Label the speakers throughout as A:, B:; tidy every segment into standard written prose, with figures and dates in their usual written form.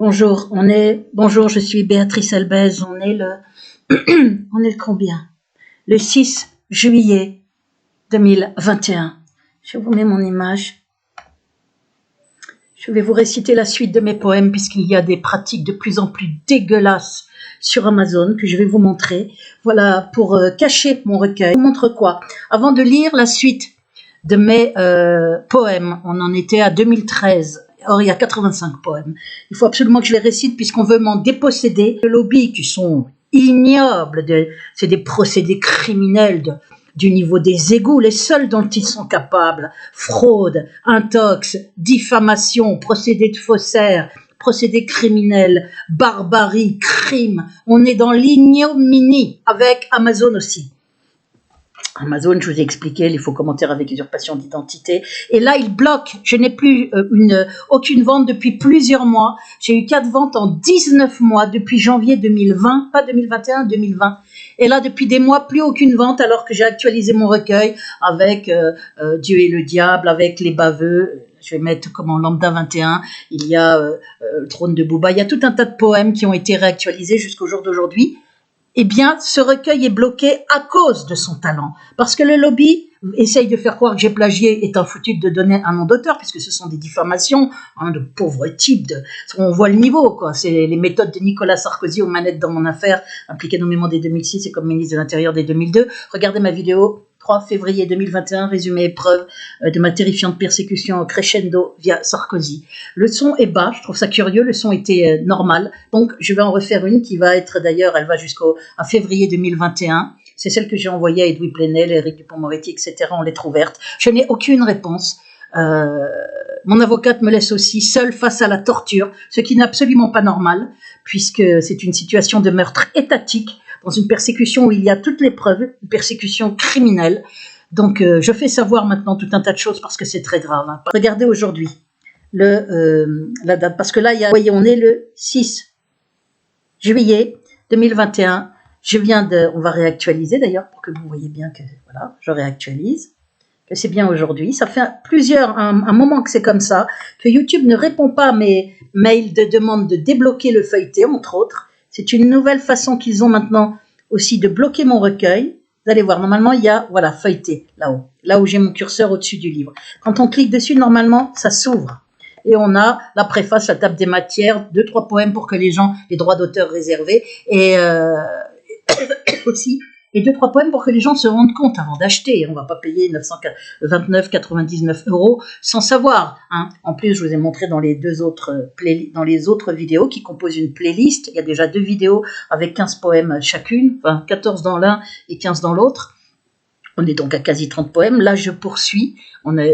A: Bonjour, je suis Béatrice Elbez, on est le combien? Le 6 juillet 2021. Je vous mets mon image. Je vais vous réciter la suite de mes poèmes puisqu'il y a des pratiques de plus en plus dégueulasses sur Amazon que je vais vous montrer. Voilà, pour cacher mon recueil. Je vous montre quoi? Avant de lire la suite de mes poèmes, on en était à 2013. Or, il y a 85 poèmes. Il faut absolument que je les récite puisqu'on veut m'en déposséder. Les lobbies qui sont ignobles, c'est des procédés criminels du niveau des égouts, les seuls dont ils sont capables. Fraude, intox, diffamation, procédés de faussaires, procédés criminels, barbarie, crime. On est dans l'ignominie avec Amazon aussi. Amazon, je vous ai expliqué, les faux commentaires avec usurpation d'identité. Et là, il bloque. Je n'ai plus aucune vente depuis plusieurs mois. J'ai eu 4 ventes en 19 mois depuis janvier 2020, pas 2021, 2020. Et là, depuis des mois, plus aucune vente alors que j'ai actualisé mon recueil avec Dieu et le diable, avec les baveux. Je vais mettre comme en lambda 21, il y a le trône de Bouba. Il y a tout un tas de poèmes qui ont été réactualisés jusqu'au jour d'aujourd'hui. Eh bien, ce recueil est bloqué à cause de son talent. Parce que le lobby essaye de faire croire que j'ai plagié, est un foutu de donner un nom d'auteur, puisque ce sont des diffamations de pauvres types. On voit le niveau, quoi. C'est les méthodes de Nicolas Sarkozy aux manettes dans mon affaire, impliqué nommément dès 2006 et comme ministre de l'Intérieur dès 2002. Regardez ma vidéo 3 février 2021, résumé épreuve de ma terrifiante persécution crescendo via Sarkozy. Le son est bas, je trouve ça curieux, le son était normal, donc je vais en refaire une qui va être d'ailleurs, elle va jusqu'à février 2021, c'est celle que j'ai envoyée à Edoui Plenel, Éric Dupond-Moretti, etc., on lettre ouverte. Je n'ai aucune réponse. Mon avocate me laisse aussi seule face à la torture, ce qui n'est absolument pas normal, puisque c'est une situation de meurtre étatique, dans une persécution où il y a toutes les preuves, une persécution criminelle. Donc, je fais savoir maintenant tout un tas de choses parce que c'est très grave. Hein. Regardez aujourd'hui la date, parce que là, vous voyez, on est le 6 juillet 2021. On va réactualiser d'ailleurs pour que vous voyez bien que, voilà, je réactualise, que c'est bien aujourd'hui. Ça fait un moment que c'est comme ça, que YouTube ne répond pas à mes mails de demande de débloquer le feuilleté, entre autres. C'est une nouvelle façon qu'ils ont maintenant aussi de bloquer mon recueil. Vous allez voir, normalement, il y a, voilà, feuilleté, là-haut, là où j'ai mon curseur au-dessus du livre. Quand on clique dessus, normalement, ça s'ouvre. Et on a la préface, la table des matières, 2-3 poèmes pour que les gens, les droits d'auteur réservés, et aussi, et 2-3 poèmes pour que les gens se rendent compte avant d'acheter. On ne va pas payer 29,99 € sans savoir. Hein. En plus, je vous ai montré dans les autres vidéos qui composent une playlist. Il y a déjà 2 vidéos avec 15 poèmes chacune, enfin 14 dans l'un et 15 dans l'autre. On est donc à quasi 30 poèmes. Là, je poursuis.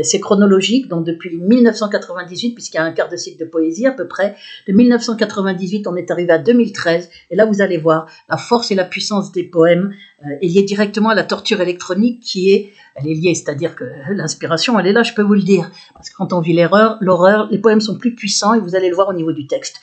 A: C'est chronologique, donc depuis 1998, puisqu'il y a un quart de cycle de poésie à peu près. De 1998, on est arrivé à 2013. Et là, vous allez voir, la force et la puissance des poèmes est liée directement à la torture électronique elle est liée, c'est-à-dire que l'inspiration, elle est là, je peux vous le dire. Parce que quand on vit l'horreur, les poèmes sont plus puissants et vous allez le voir au niveau du texte.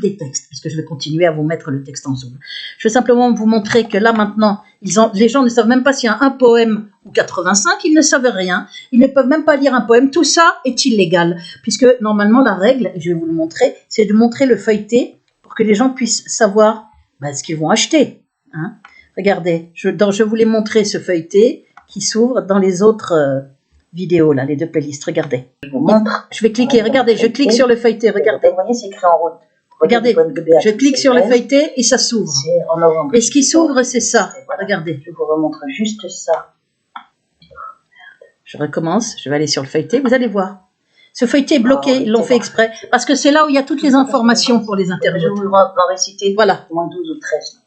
A: Des textes, parce que je vais continuer à vous mettre le texte en zoom. Je vais simplement vous montrer que là maintenant, les gens ne savent même pas s'il y a un poème ou 85, ils ne savent rien, ils ne peuvent même pas lire un poème, tout ça est illégal, puisque normalement la règle, je vais vous le montrer, c'est de montrer le feuilleté pour que les gens puissent savoir ce qu'ils vont acheter. Hein. Regardez, je voulais montrer ce feuilleté qui s'ouvre dans les autres vidéos, là, les 2 playlists, regardez. Je vous montre. Je vais cliquer, regardez, je clique sur le feuilleté, regardez. Vous voyez, c'est écrit en rouge. Regardez, je clique sur le feuilleté et ça s'ouvre. Et ce qui s'ouvre, c'est ça. Regardez.
B: Je vous remontre juste ça.
A: Je recommence, je vais aller sur le feuilleté, vous allez voir. Ce feuilleté est bloqué, ils l'ont fait exprès, parce que c'est là où il y a toutes les informations pour les internautes.
B: Je vous en réciter
A: voilà.
B: Au moins 12 ou 13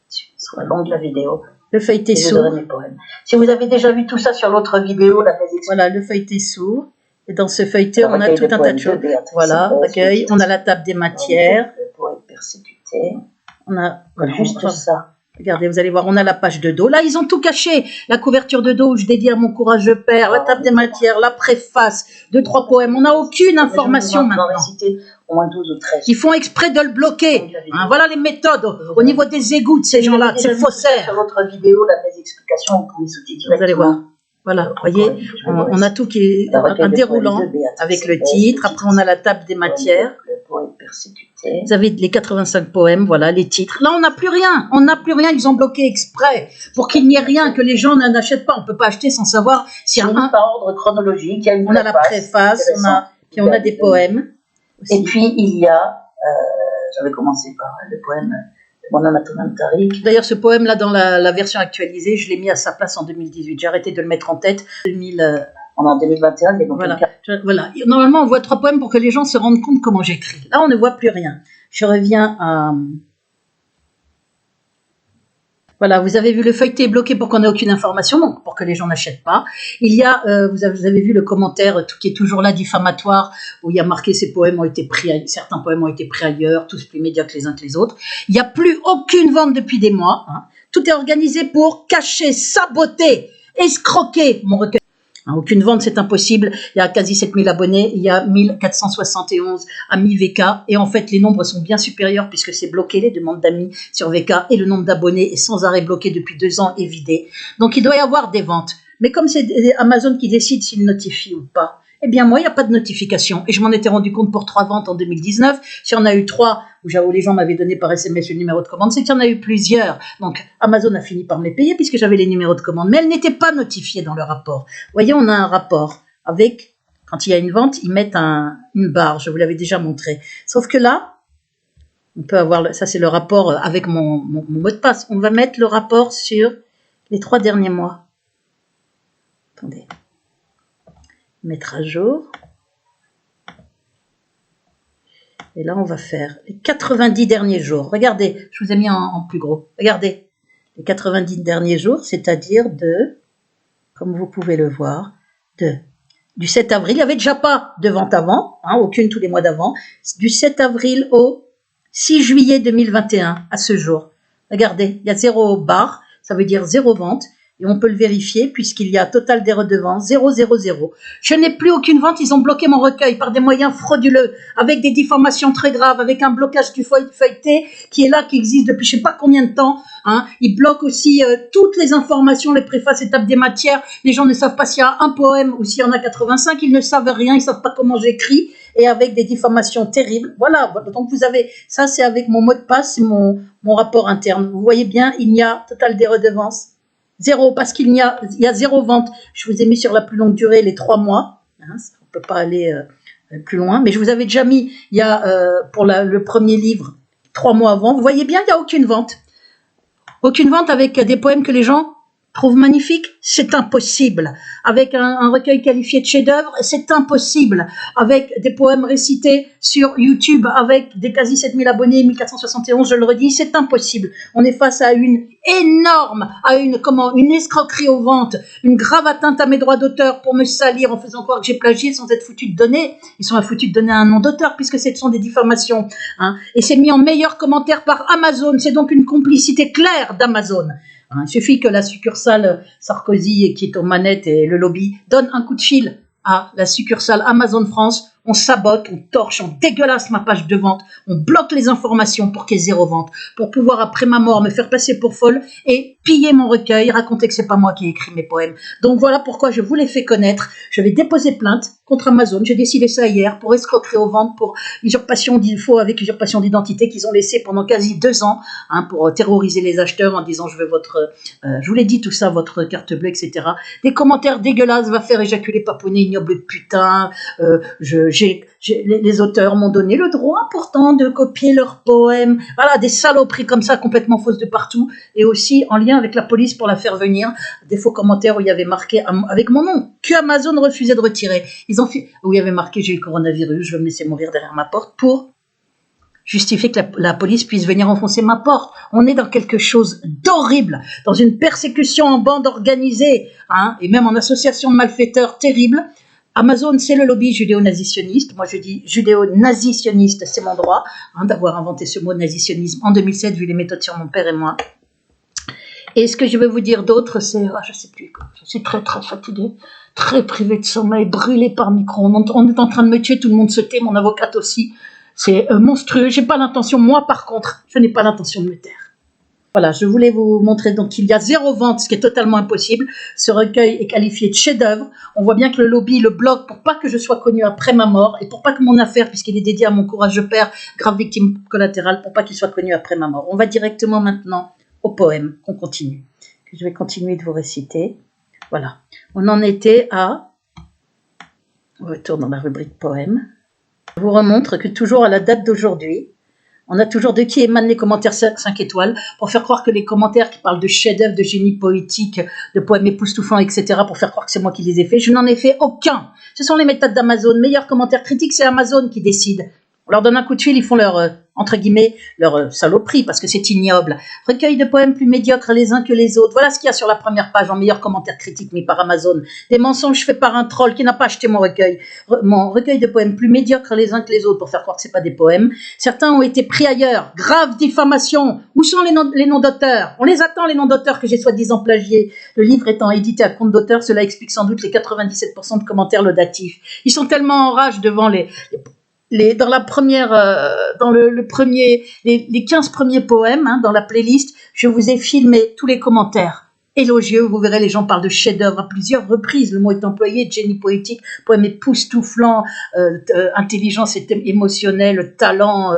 B: sur le long de la vidéo.
A: Le feuilleté s'ouvre.
B: Si vous avez déjà vu tout ça sur l'autre vidéo,
A: voilà, le feuilleté s'ouvre. Et dans ce feuilleté, on a tout un tas de choses. Voilà, recueil, on a la table des matières. On a
B: juste ça.
A: Regardez, vous allez voir, on a la page de dos. Là, ils ont tout caché. La couverture de dos où je dédie à mon courage de père, la table des matières, la préface, 2-3 poèmes. On n'a aucune information maintenant.
B: Au moins 12 ou 13.
A: Ils font exprès de le bloquer. Hein, voilà les méthodes au niveau des égouts de ces gens-là, de ces faussaires.
B: Sur votre vidéo, mes explications, vous pouvez sauter directement.
A: Vous allez voir. Voilà, vous voyez, on a tout qui est un déroulant avec le titre. Après, on a la table des matières.
B: poète persécuté.
A: Vous avez les 85 poèmes, voilà, les titres. Là, on n'a plus rien. On n'a plus rien. Ils ont bloqué exprès pour qu'il n'y ait rien, que les gens n'achètent pas. On ne peut pas acheter sans savoir s'il y a un.
B: Par ordre chronologique. Il y a une
A: on a la préface, puis on a des poèmes. Aussi.
B: Et puis, il y a, j'avais commencé par le poème de Mon âme à ton âme Tariq.
A: D'ailleurs, ce poème-là, dans la version actualisée, je l'ai mis à sa place en 2018. J'ai arrêté de le mettre en tête.
B: On est en 2021, il y a donc
A: voilà. Normalement, on voit 3 poèmes pour que les gens se rendent compte comment j'écris. Là, on ne voit plus rien. Je reviens à... Voilà, vous avez vu le feuilleté est bloqué pour qu'on n'ait aucune information, donc pour que les gens n'achètent pas. Il y a, vous avez vu le commentaire qui est toujours là, diffamatoire, où il y a marqué ces poèmes ont été pris, certains poèmes ont été pris ailleurs, tous plus médiocres les uns que les autres. Il n'y a plus aucune vente depuis des mois. Hein. Tout est organisé pour cacher, saboter, escroquer mon recueil. Aucune vente, c'est impossible. Il y a quasi 7000 abonnés, il y a 1471 amis VK, et en fait, les nombres sont bien supérieurs puisque c'est bloqué, les demandes d'amis sur VK, et le nombre d'abonnés est sans arrêt bloqué depuis 2 ans et vidé. Donc, il doit y avoir des ventes. Mais comme c'est Amazon qui décide s'il notifie ou pas, eh bien, moi, il n'y a pas de notification. Et je m'en étais rendu compte pour 3 ventes en 2019. Si on a eu 3, où les gens m'avaient donné par SMS le numéro de commande, c'est qu'il y en a eu plusieurs. Donc, Amazon a fini par me les payer puisque j'avais les numéros de commande. Mais elles n'étaient pas notifiées dans le rapport. Vous voyez, on a un rapport avec, quand il y a une vente, ils mettent une barre. Je vous l'avais déjà montré. Sauf que là, on peut avoir, ça c'est le rapport avec mon mot de passe. On va mettre le rapport sur les 3 derniers mois. Attendez. Mettre à jour. Et là, on va faire les 90 derniers jours. Regardez, je vous ai mis en plus gros. Regardez, les 90 derniers jours, c'est-à-dire comme vous pouvez le voir, du 7 avril. Il n'y avait déjà pas de vente avant, hein, aucune tous les mois d'avant. Du 7 avril au 6 juillet 2021, à ce jour. Regardez, il y a 0 barre, ça veut dire 0 vente. Et on peut le vérifier puisqu'il y a total des redevances 000. Je n'ai plus aucune vente, ils ont bloqué mon recueil par des moyens frauduleux, avec des diffamations très graves, avec un blocage du feuilleté qui est là, qui existe depuis je ne sais pas combien de temps. Hein. Ils bloquent aussi toutes les informations, les préfaces, étapes des matières. Les gens ne savent pas s'il y a un poème ou s'il y en a 85, ils ne savent rien, ils ne savent pas comment j'écris, et avec des diffamations terribles. Voilà, donc vous avez, ça c'est avec mon mot de passe, c'est mon rapport interne. Vous voyez bien, il y a total des redevances. 0, parce qu'il y a 0 vente. Je vous ai mis sur la plus longue durée les 3 mois. Hein, on ne peut pas aller plus loin. Mais je vous avais déjà mis, il y a pour le premier livre, 3 mois avant. Vous voyez bien, il n'y a aucune vente. Aucune vente avec des poèmes que les gens trouvent magnifiques. C'est impossible. Avec un recueil qualifié de chef-d'œuvre, c'est impossible. Avec des poèmes récités sur YouTube, avec des quasi 7000 abonnés, 1471, je le redis, c'est impossible. On est face à une escroquerie aux ventes, une grave atteinte à mes droits d'auteur pour me salir en faisant croire que j'ai plagié sans être foutu de donner. Ils sont foutus de donner un nom d'auteur puisque ce sont des diffamations. Hein. Et c'est mis en meilleur commentaire par Amazon. C'est donc une complicité claire d'Amazon. Hein, il suffit que la succursale Sarkozy qui est aux manettes et le lobby donne un coup de fil à la succursale Amazon France. On sabote, on torche, on dégueulasse ma page de vente, on bloque les informations pour qu'il y ait 0 vente, pour pouvoir après ma mort me faire passer pour folle et piller mon recueil, raconter que c'est pas moi qui ai écrit mes poèmes. Donc voilà pourquoi je vous les fais connaître. Je vais déposer plainte contre Amazon. J'ai décidé ça hier pour escroquerie aux ventes, pour usurpation avec usurpation d'identité qu'ils ont laissé pendant quasi 2 ans, hein, pour terroriser les acheteurs en disant je veux je vous l'ai dit tout ça, votre carte bleue, etc. Des commentaires dégueulasses, va faire éjaculer paponner, ignoble putain, les auteurs m'ont donné le droit pourtant de copier leurs poèmes. Voilà, des saloperies comme ça, complètement fausses de partout. Et aussi en lien avec la police pour la faire venir. Des faux commentaires où il y avait marqué avec mon nom, que Amazon refusait de retirer. Où il y avait marqué j'ai le coronavirus, je vais me laisser mourir derrière ma porte pour justifier que la police puisse venir enfoncer ma porte. On est dans quelque chose d'horrible, dans une persécution en bande organisée, hein, et même en association de malfaiteurs terrible. Amazon, c'est le lobby judéo-nazitionniste. Moi, je dis judéo-nazitionniste, c'est mon droit, hein, d'avoir inventé ce mot nazitionnisme en 2007, vu les méthodes sur mon père et moi. Et ce que je vais vous dire d'autre, c'est, je sais plus, je suis très très fatiguée, très privée de sommeil, brûlée par micro. On est en train de me tuer, tout le monde se tait, mon avocate aussi. C'est monstrueux. J'ai pas l'intention, moi par contre, je n'ai pas l'intention de me taire. Voilà, je voulais vous montrer donc qu'il y a 0 vente, ce qui est totalement impossible. Ce recueil est qualifié de chef-d'œuvre. On voit bien que le lobby le bloque pour pas que je sois connue après ma mort et pour pas que mon affaire, puisqu'il est dédié à mon courageux père, grave victime collatérale, pour pas qu'il soit connu après ma mort. On va directement maintenant au poème qu'on continue. Je vais continuer de vous réciter. Voilà, on en était à... On retourne dans la rubrique poème. Je vous remontre que toujours à la date d'aujourd'hui, on a toujours de qui émanent les commentaires 5 étoiles pour faire croire que les commentaires qui parlent de chefs-d'œuvre, de génie poétique, de poèmes époustouflants, etc., pour faire croire que c'est moi qui les ai faits. Je n'en ai fait aucun. Ce sont les méthodes d'Amazon. Meilleurs commentaires critiques, c'est Amazon qui décide. On leur donne un coup de fil, ils font leur, entre guillemets, leur saloperie, parce que c'est ignoble. Recueil de poèmes plus médiocres les uns que les autres. Voilà ce qu'il y a sur la première page en meilleurs commentaires critiques mis par Amazon. Des mensonges faits par un troll qui n'a pas acheté mon recueil. Mon recueil de poèmes plus médiocres les uns que les autres pour faire croire que c'est pas des poèmes. Certains ont été pris ailleurs. Grave diffamation. Où sont les noms d'auteurs? On les attend, les noms d'auteurs que j'ai soi-disant plagiés. Le livre étant édité à compte d'auteur, cela explique sans doute les 97% de commentaires laudatifs. Ils sont tellement en rage devant dans la première, dans le premier, les 15 premiers poèmes, hein, dans la playlist, je vous ai filmé tous les commentaires élogieux. Vous verrez, les gens parlent de chef-d'œuvre à plusieurs reprises. Le mot est employé, génie poétique, poème époustouflant, intelligence émotionnelle, talent,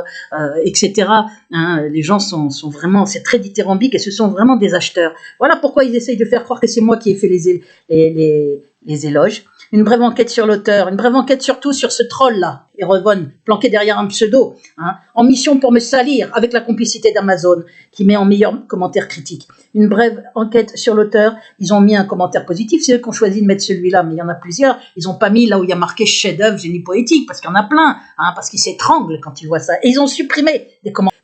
A: etc. Hein, les gens sont vraiment, c'est très dithyrambique et ce sont vraiment des acheteurs. Voilà pourquoi ils essayent de faire croire que c'est moi qui ai fait les éloges. Une brève enquête sur l'auteur, une brève enquête surtout sur ce troll-là, Erevon, planqué derrière un pseudo, hein, en mission pour me salir avec la complicité d'Amazon, qui met en meilleur commentaire critique. Une brève enquête sur l'auteur, ils ont mis un commentaire positif, c'est eux qui ont choisi de mettre celui-là, mais il y en a plusieurs, ils n'ont pas mis là où il y a marqué chef-d'œuvre, génie poétique, parce qu'il y en a plein, hein, parce qu'ils s'étranglent quand ils voient ça, et ils ont supprimé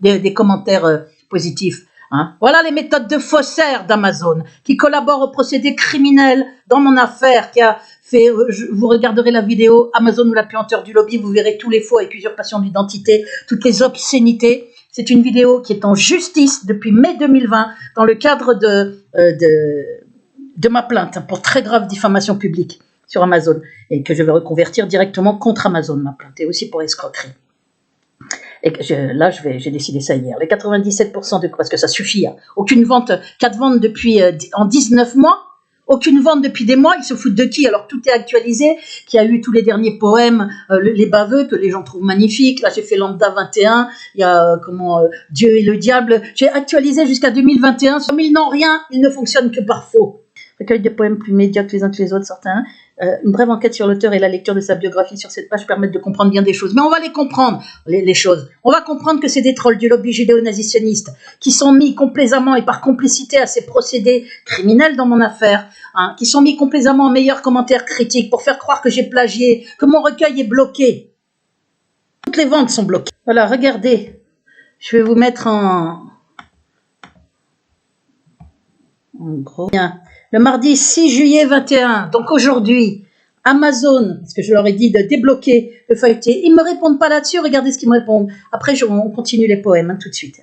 A: des commentaires positifs. Hein. Voilà les méthodes de faussaires d'Amazon qui collaborent au procédé criminel dans mon affaire qui a fait, vous regarderez la vidéo Amazon ou la puanteur du lobby, vous verrez tous les faux avec usurpation d'identité, toutes les obscénités. C'est une vidéo qui est en justice depuis mai 2020 dans le cadre de ma plainte pour très grave diffamation publique sur Amazon et que je vais reconvertir directement contre Amazon, ma plainte, et aussi pour escroquerie. Et j'ai décidé ça hier. Les 97% parce que ça suffit. Hein. Aucune vente, 4 ventes depuis en 19 mois. Aucune vente depuis des mois. Ils se foutent de qui? Alors tout est actualisé. Qu'il y a eu tous les derniers poèmes, les baveux que les gens trouvent magnifiques. Là j'ai fait Lambda 21. Il y a Dieu et le diable. J'ai actualisé jusqu'à 2021. Comme ils n'ont rien, ils ne fonctionnent que par faux. Recueil de poèmes plus médiocres les uns que les autres, certains. Une brève enquête sur l'auteur et la lecture de sa biographie sur cette page permettent de comprendre bien des choses. Mais on va les comprendre, les choses. On va comprendre que c'est des trolls du lobby judéo-nazitionniste qui sont mis complaisamment et par complicité à ces procédés criminels dans mon affaire, hein, qui sont mis complaisamment en meilleurs commentaires critiques pour faire croire que j'ai plagié, que mon recueil est bloqué. Toutes les ventes sont bloquées. Voilà, regardez. Je vais vous mettre en gros. Bien. Le mardi 6 juillet 21, donc aujourd'hui, Amazon, parce que je leur ai dit de débloquer le feuilleté, ils ne me répondent pas là-dessus, regardez ce qu'ils me répondent. Après, on continue les poèmes, hein, tout de suite.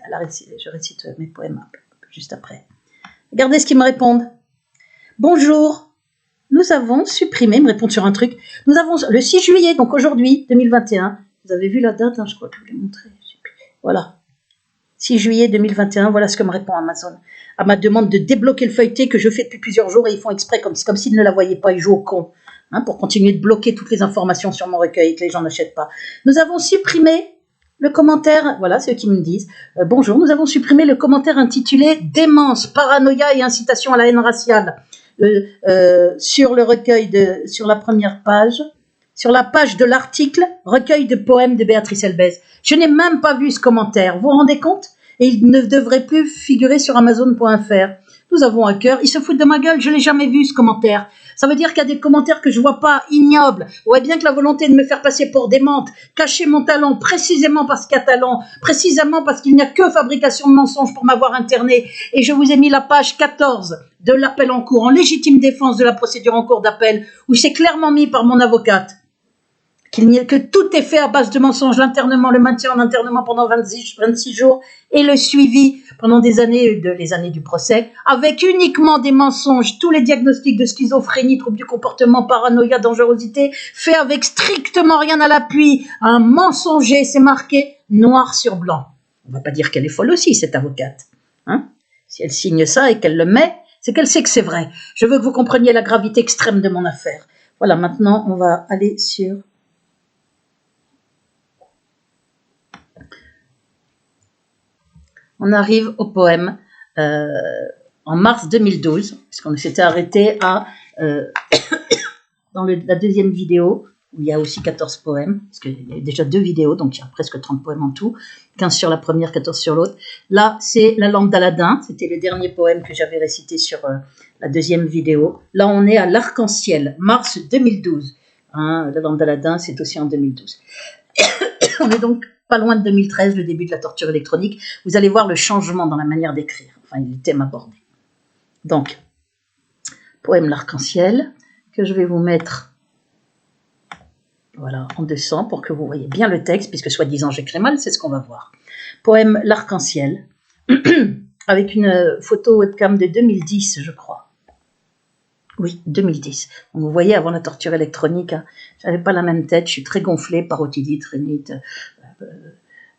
A: Je récite mes poèmes juste après. Regardez ce qu'ils me répondent. Bonjour, nous avons supprimé, ils me répondent sur un truc, nous avons, le 6 juillet, donc aujourd'hui, 2021, vous avez vu la date, hein, je crois que je vous l'ai montré. Voilà. 6 juillet 2021, voilà ce que me répond Amazon. À ma demande de débloquer le feuilleté que je fais depuis plusieurs jours et ils font exprès comme s'ils ne la voyaient pas, ils jouent au con, hein, pour continuer de bloquer toutes les informations sur mon recueil et que les gens n'achètent pas. Nous avons supprimé le commentaire, voilà, c'est eux qui me disent, bonjour, nous avons supprimé le commentaire intitulé « Démence, paranoïa et incitation à la haine raciale » sur le recueil, sur la première page, sur la page de l'article « Recueil de poèmes de Béatrice Elbez ». Je n'ai même pas vu ce commentaire, vous vous rendez compte? Et il ne devrait plus figurer sur Amazon.fr. Nous avons un cœur, ils se foutent de ma gueule, je ne l'ai jamais vu ce commentaire. Ça veut dire qu'il y a des commentaires que je ne vois pas, ignobles. Ouais, bien que la volonté de me faire passer pour démente, cacher mon talent, précisément parce qu'il y a talent, précisément parce qu'il n'y a que fabrication de mensonges pour m'avoir interné. Et je vous ai mis la page 14 de l'appel en cours, en légitime défense de la procédure en cours d'appel, où c'est clairement mis par mon avocate que tout est fait à base de mensonges, l'internement, le maintien en internement pendant 26 jours et le suivi pendant les années du procès, avec uniquement des mensonges, tous les diagnostics de schizophrénie, troubles du comportement, paranoïa, dangerosité, fait avec strictement rien à l'appui, un mensonger, c'est marqué noir sur blanc. On ne va pas dire qu'elle est folle aussi, cette avocate. Hein, Si elle signe ça et qu'elle le met, c'est qu'elle sait que c'est vrai. Je veux que vous compreniez la gravité extrême de mon affaire. Voilà, maintenant, on va aller sur... On arrive au poème en mars 2012, puisqu'on s'était arrêté à... dans la deuxième vidéo, où il y a aussi 14 poèmes, parce qu'il y a déjà 2 vidéos, donc il y a presque 30 poèmes en tout, 15 sur la première, 14 sur l'autre. Là, c'est la lampe d'Aladin, c'était le dernier poème que j'avais récité sur la deuxième vidéo. Là, on est à l'arc-en-ciel, mars 2012. Hein, la lampe d'Aladin, c'est aussi en 2012. On est donc pas loin de 2013, le début de la torture électronique. Vous allez voir le changement dans la manière d'écrire, enfin, les thèmes abordés. Donc, poème l'arc-en-ciel, que je vais vous mettre voilà, en descend pour que vous voyez bien le texte, puisque soi-disant j'écris mal, c'est ce qu'on va voir. Poème l'arc-en-ciel, avec une photo webcam de 2010, je crois. Oui, 2010. Donc vous voyez, avant la torture électronique, hein, j'avais pas la même tête, je suis très gonflée, parotidite, rhinite,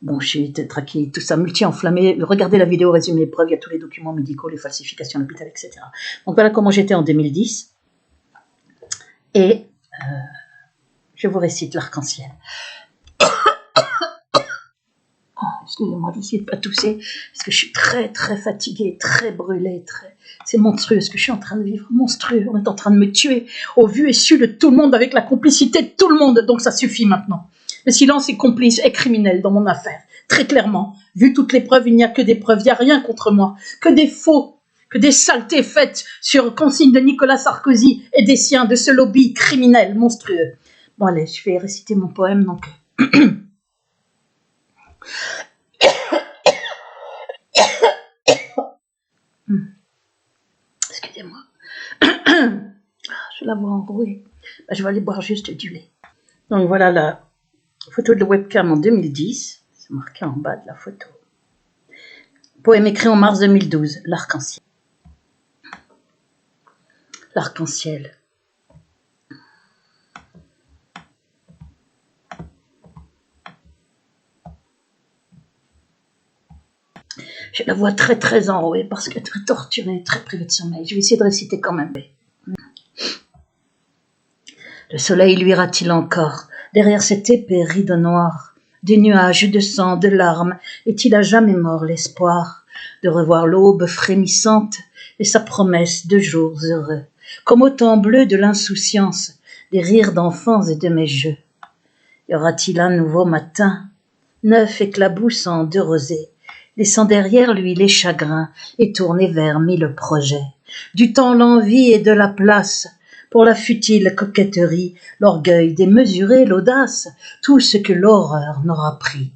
A: bronchite, trachéite, tout ça, multi-enflammé. Regardez la vidéo résumé épreuve, il y a tous les documents médicaux, les falsifications à l'hôpital, etc. Donc voilà comment j'étais en 2010. Et je vous récite l'arc-en-ciel. Oh, excusez-moi, j'essaie de ne pas tousser, parce que je suis très, très fatiguée, très brûlée, c'est monstrueux ce que je suis en train de vivre, monstrueux, on est en train de me tuer, au vu et su de tout le monde, avec la complicité de tout le monde, donc ça suffit maintenant. Le silence est complice et criminel dans mon affaire, très clairement. Vu toutes les preuves, il n'y a que des preuves, il n'y a rien contre moi, que des faux, que des saletés faites sur consigne de Nicolas Sarkozy et des siens de ce lobby criminel monstrueux. Bon allez, je vais réciter mon poème, donc... Excusez-moi. Je la vois enrouée. Je vais aller boire juste du lait. Donc voilà la photo de la webcam en 2010. C'est marqué en bas de la photo. Poème écrit en mars 2012. L'arc-en-ciel. L'arc-en-ciel. J'ai la voix très très enrouée parce que très torturée, très privée de sommeil. Je vais essayer de réciter quand même. Le soleil luira-t-il encore derrière cet épais rideau noir, des nuages de sang, de larmes, est-il à jamais mort l'espoir de revoir l'aube frémissante et sa promesse de jours heureux, comme au temps bleu de l'insouciance, des rires d'enfants et de mes jeux. Y aura-t-il un nouveau matin, neuf éclaboussant de rosée, laissant derrière lui les chagrins et tourné vers mille projets, du temps l'envie et de la place, pour la futile coquetterie, l'orgueil démesuré, l'audace, tout ce que l'horreur n'aura pris.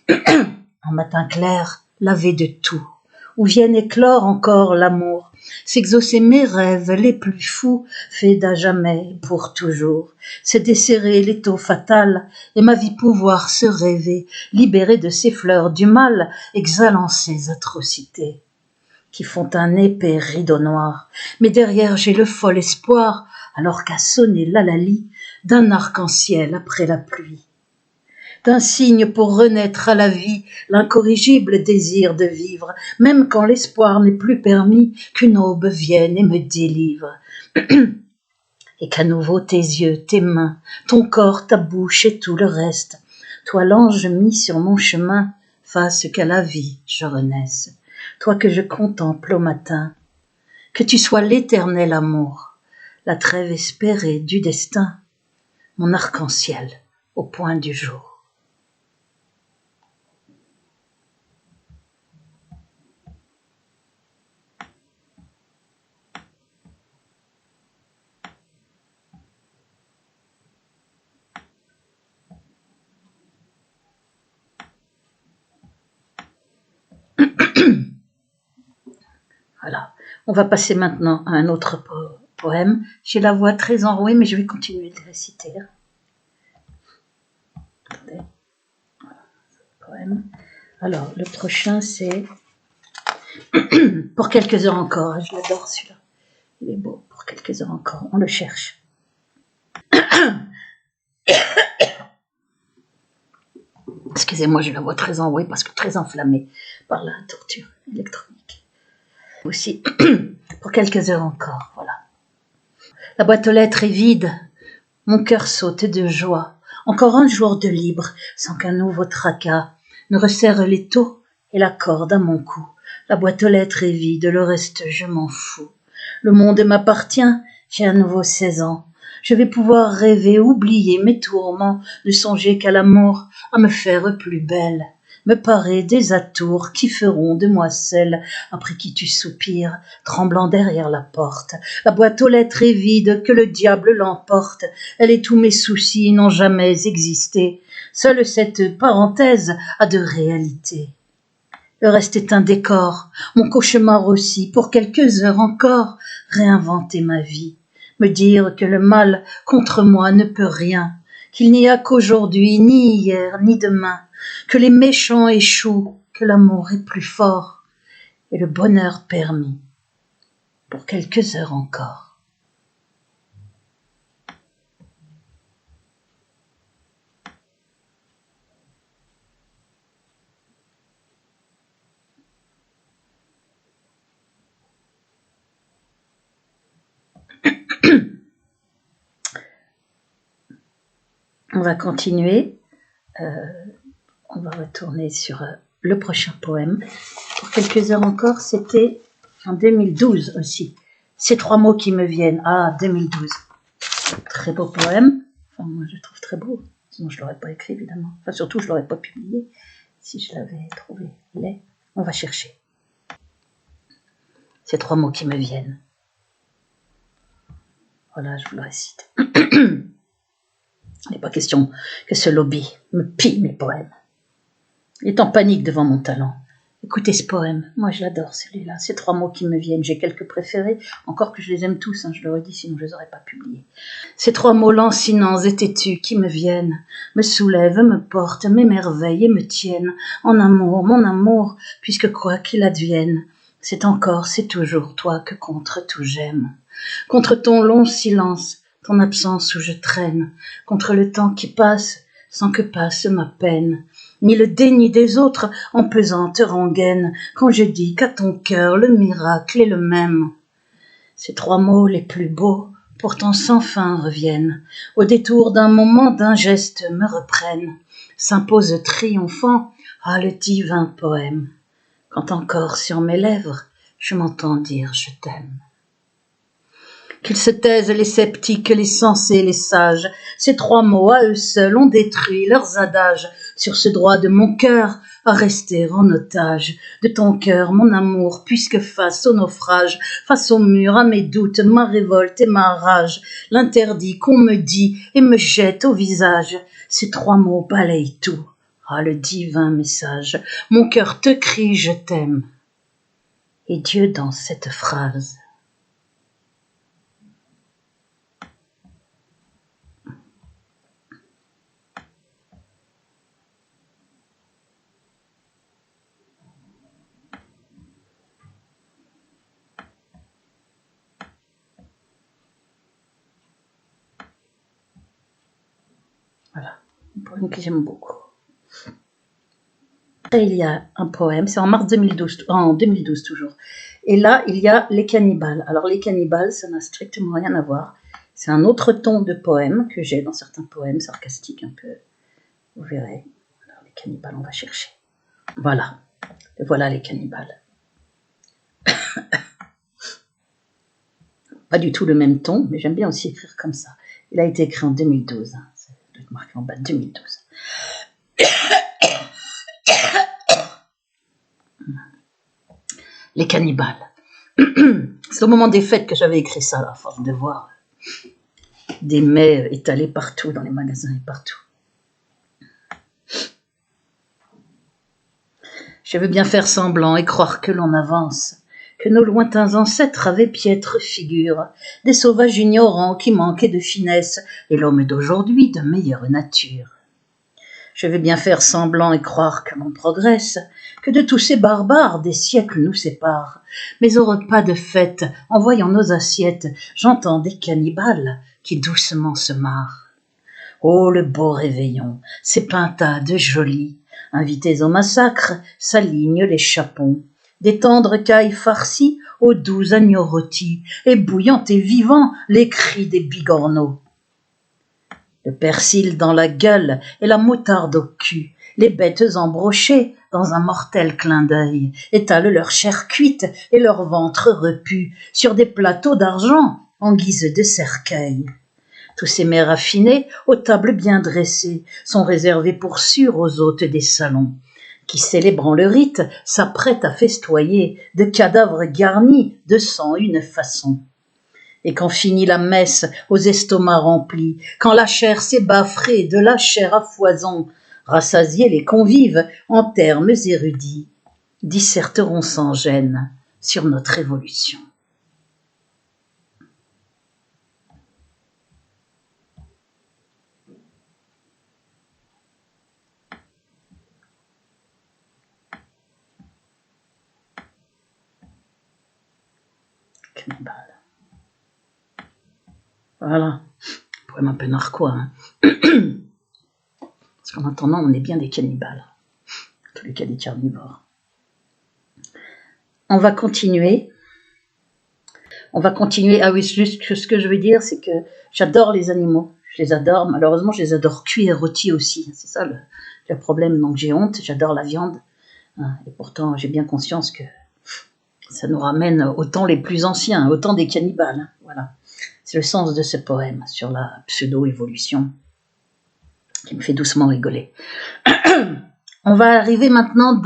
A: Un matin clair, lavé de tout, où viennent éclore encore l'amour, s'exaucer mes rêves les plus fous, faits d'à jamais pour toujours, se desserrer l'étau fatal, et ma vie pouvoir se rêver, libérée de ces fleurs du mal, exhalant ces atrocités qui font un épais rideau noir. Mais derrière j'ai le fol espoir, alors qu'a sonné l'hallali, d'un arc-en-ciel après la pluie, d'un signe pour renaître à la vie, l'incorrigible désir de vivre, même quand l'espoir n'est plus permis, qu'une aube vienne et me délivre. Et qu'à nouveau tes yeux, tes mains, ton corps, ta bouche et tout le reste, toi l'ange mis sur mon chemin, fasse qu'à la vie je renaisse. Toi que je contemple au matin, que tu sois l'éternel amour, la trêve espérée du destin, mon arc-en-ciel au point du jour. Voilà. On va passer maintenant à un autre poème. J'ai la voix très enrouée, mais je vais continuer de réciter. Attendez. Voilà. Poème. Alors, le prochain, c'est Pour quelques heures encore. Je l'adore, celui-là. Il est beau. Pour quelques heures encore. On le cherche. Excusez-moi, j'ai la voix très enrouée parce que très enflammée par la torture électronique. aussi pour quelques heures encore, voilà. La boîte aux lettres est vide, mon cœur saute de joie. Encore un jour de libre, sans qu'un nouveau tracas ne resserre l'étau et la corde à mon cou. La boîte aux lettres est vide, le reste je m'en fous. Le monde m'appartient, j'ai à nouveau 16 ans. Je vais pouvoir rêver, oublier mes tourments, ne songer qu'à l'amour, à me faire plus belle, me parer des atours qui feront de moi celle après qui tu soupires, tremblant derrière la porte. La boîte aux lettres est vide, que le diable l'emporte, elle et tous mes soucis n'ont jamais existé. Seule cette parenthèse a de réalité. Le reste est un décor, mon cauchemar aussi, pour quelques heures encore, réinventer ma vie, me dire que le mal contre moi ne peut rien, qu'il n'y a qu'aujourd'hui, ni hier, ni demain, que les méchants échouent, que l'amour est plus fort, et le bonheur permis, pour quelques heures encore. On va continuer, on va retourner sur le prochain poème. Pour quelques heures encore, c'était en 2012 aussi. Ces 3 mots qui me viennent. Ah, 2012. Très beau poème. Enfin, moi, je le trouve très beau. Sinon, je ne l'aurais pas écrit, évidemment. Enfin, surtout, je ne l'aurais pas publié si je l'avais trouvé laid. On va chercher. Ces 3 mots qui me viennent. Voilà, je vous le récite. Il n'est pas question que ce lobby me pille mes poèmes. Il est en panique devant mon talent. Écoutez ce poème, moi je l'adore celui-là, ces 3 mots qui me viennent, j'ai quelques préférés, encore que je les aime tous, je l'aurais dit sinon je ne les aurais pas publiés. Ces 3 mots lancinants et têtus qui me viennent, me soulèvent, me portent, m'émerveillent et me tiennent, en amour, mon amour, puisque quoi qu'il advienne, c'est encore, c'est toujours toi que contre tout j'aime. Contre ton long silence, ton absence où je traîne, contre le temps qui passe sans que passe ma peine, ni le déni des autres en pesante rengaine, quand je dis qu'à ton cœur le miracle est le même. Ces 3 mots les plus beaux, pourtant sans fin reviennent, au détour d'un moment, d'un geste me reprennent, s'imposent triomphant, ah le divin poème, quand encore sur mes lèvres je m'entends dire je t'aime. Qu'ils se taisent les sceptiques, les sensés, les sages, ces 3 mots à eux seuls ont détruit leurs adages sur ce droit de mon cœur à rester en otage de ton cœur, mon amour, puisque face au naufrage, face au mur, à mes doutes, ma révolte et ma rage, l'interdit qu'on me dit et me jette au visage, ces 3 mots balayent tout, ah le divin message, mon cœur te crie je t'aime, et Dieu dans cette phrase. Voilà, un poème que j'aime beaucoup. Après, il y a un poème, c'est en mars 2012, en 2012 toujours. Et là, il y a Les Cannibales. Alors, Les Cannibales, ça n'a strictement rien à voir. C'est un autre ton de poème que j'ai dans certains poèmes, sarcastiques un peu. Vous verrez. Alors, Les Cannibales, on va chercher. Voilà. Et voilà Les Cannibales. Pas du tout le même ton, mais j'aime bien aussi écrire comme ça. Il a été écrit en 2012. Ça doit être marqué en bas, 2012. Les Cannibales. C'est au moment des fêtes que j'avais écrit ça, à force de voir des mets étalés partout, dans les magasins et partout. Je veux bien faire semblant et croire que l'on avance, que nos lointains ancêtres avaient piètre figure, des sauvages ignorants qui manquaient de finesse, et l'homme d'aujourd'hui de meilleure nature. Je veux bien faire semblant et croire que l'on progresse, que de tous ces barbares des siècles nous séparent. Mais au repas de fête, en voyant nos assiettes, j'entends des cannibales qui doucement se marrent. Oh, le beau réveillon, ces pintades jolies, invités au massacre, s'alignent les chapons. des tendres cailles farcies aux doux agneaux rôtis, et bouillants et vivants les cris des bigorneaux. Le persil dans la gueule et la moutarde au cul, les bêtes embrochées dans un mortel clin d'œil étalent leur chair cuite et leur ventre repu sur des plateaux d'argent en guise de cercueil. Tous ces mets raffinés, aux tables bien dressées, sont réservés pour sûr aux hôtes des salons, qui, célébrant le rite, s'apprêtent à festoyer de cadavres garnis de 101 façons. Et quand finit la messe aux estomacs remplis, quand la chair s'ébafferée de la chair à foison, rassasiés les convives en termes érudits, disserteront sans gêne sur notre évolution. Cannibale. Voilà, poème un peu narquois. Hein. Parce qu'en attendant, on est bien des cannibales. En tous les cas, des carnivores. On va continuer. Ah oui, juste ce que je veux dire, c'est que j'adore les animaux. Je les adore. Malheureusement, je les adore cuits et rôtis aussi. C'est ça le problème. Donc j'ai honte. J'adore la viande. Et pourtant, j'ai bien conscience que ça nous ramène autant les plus anciens, autant des cannibales. Voilà. C'est le sens de ce poème sur la pseudo-évolution qui me fait doucement rigoler. On va arriver maintenant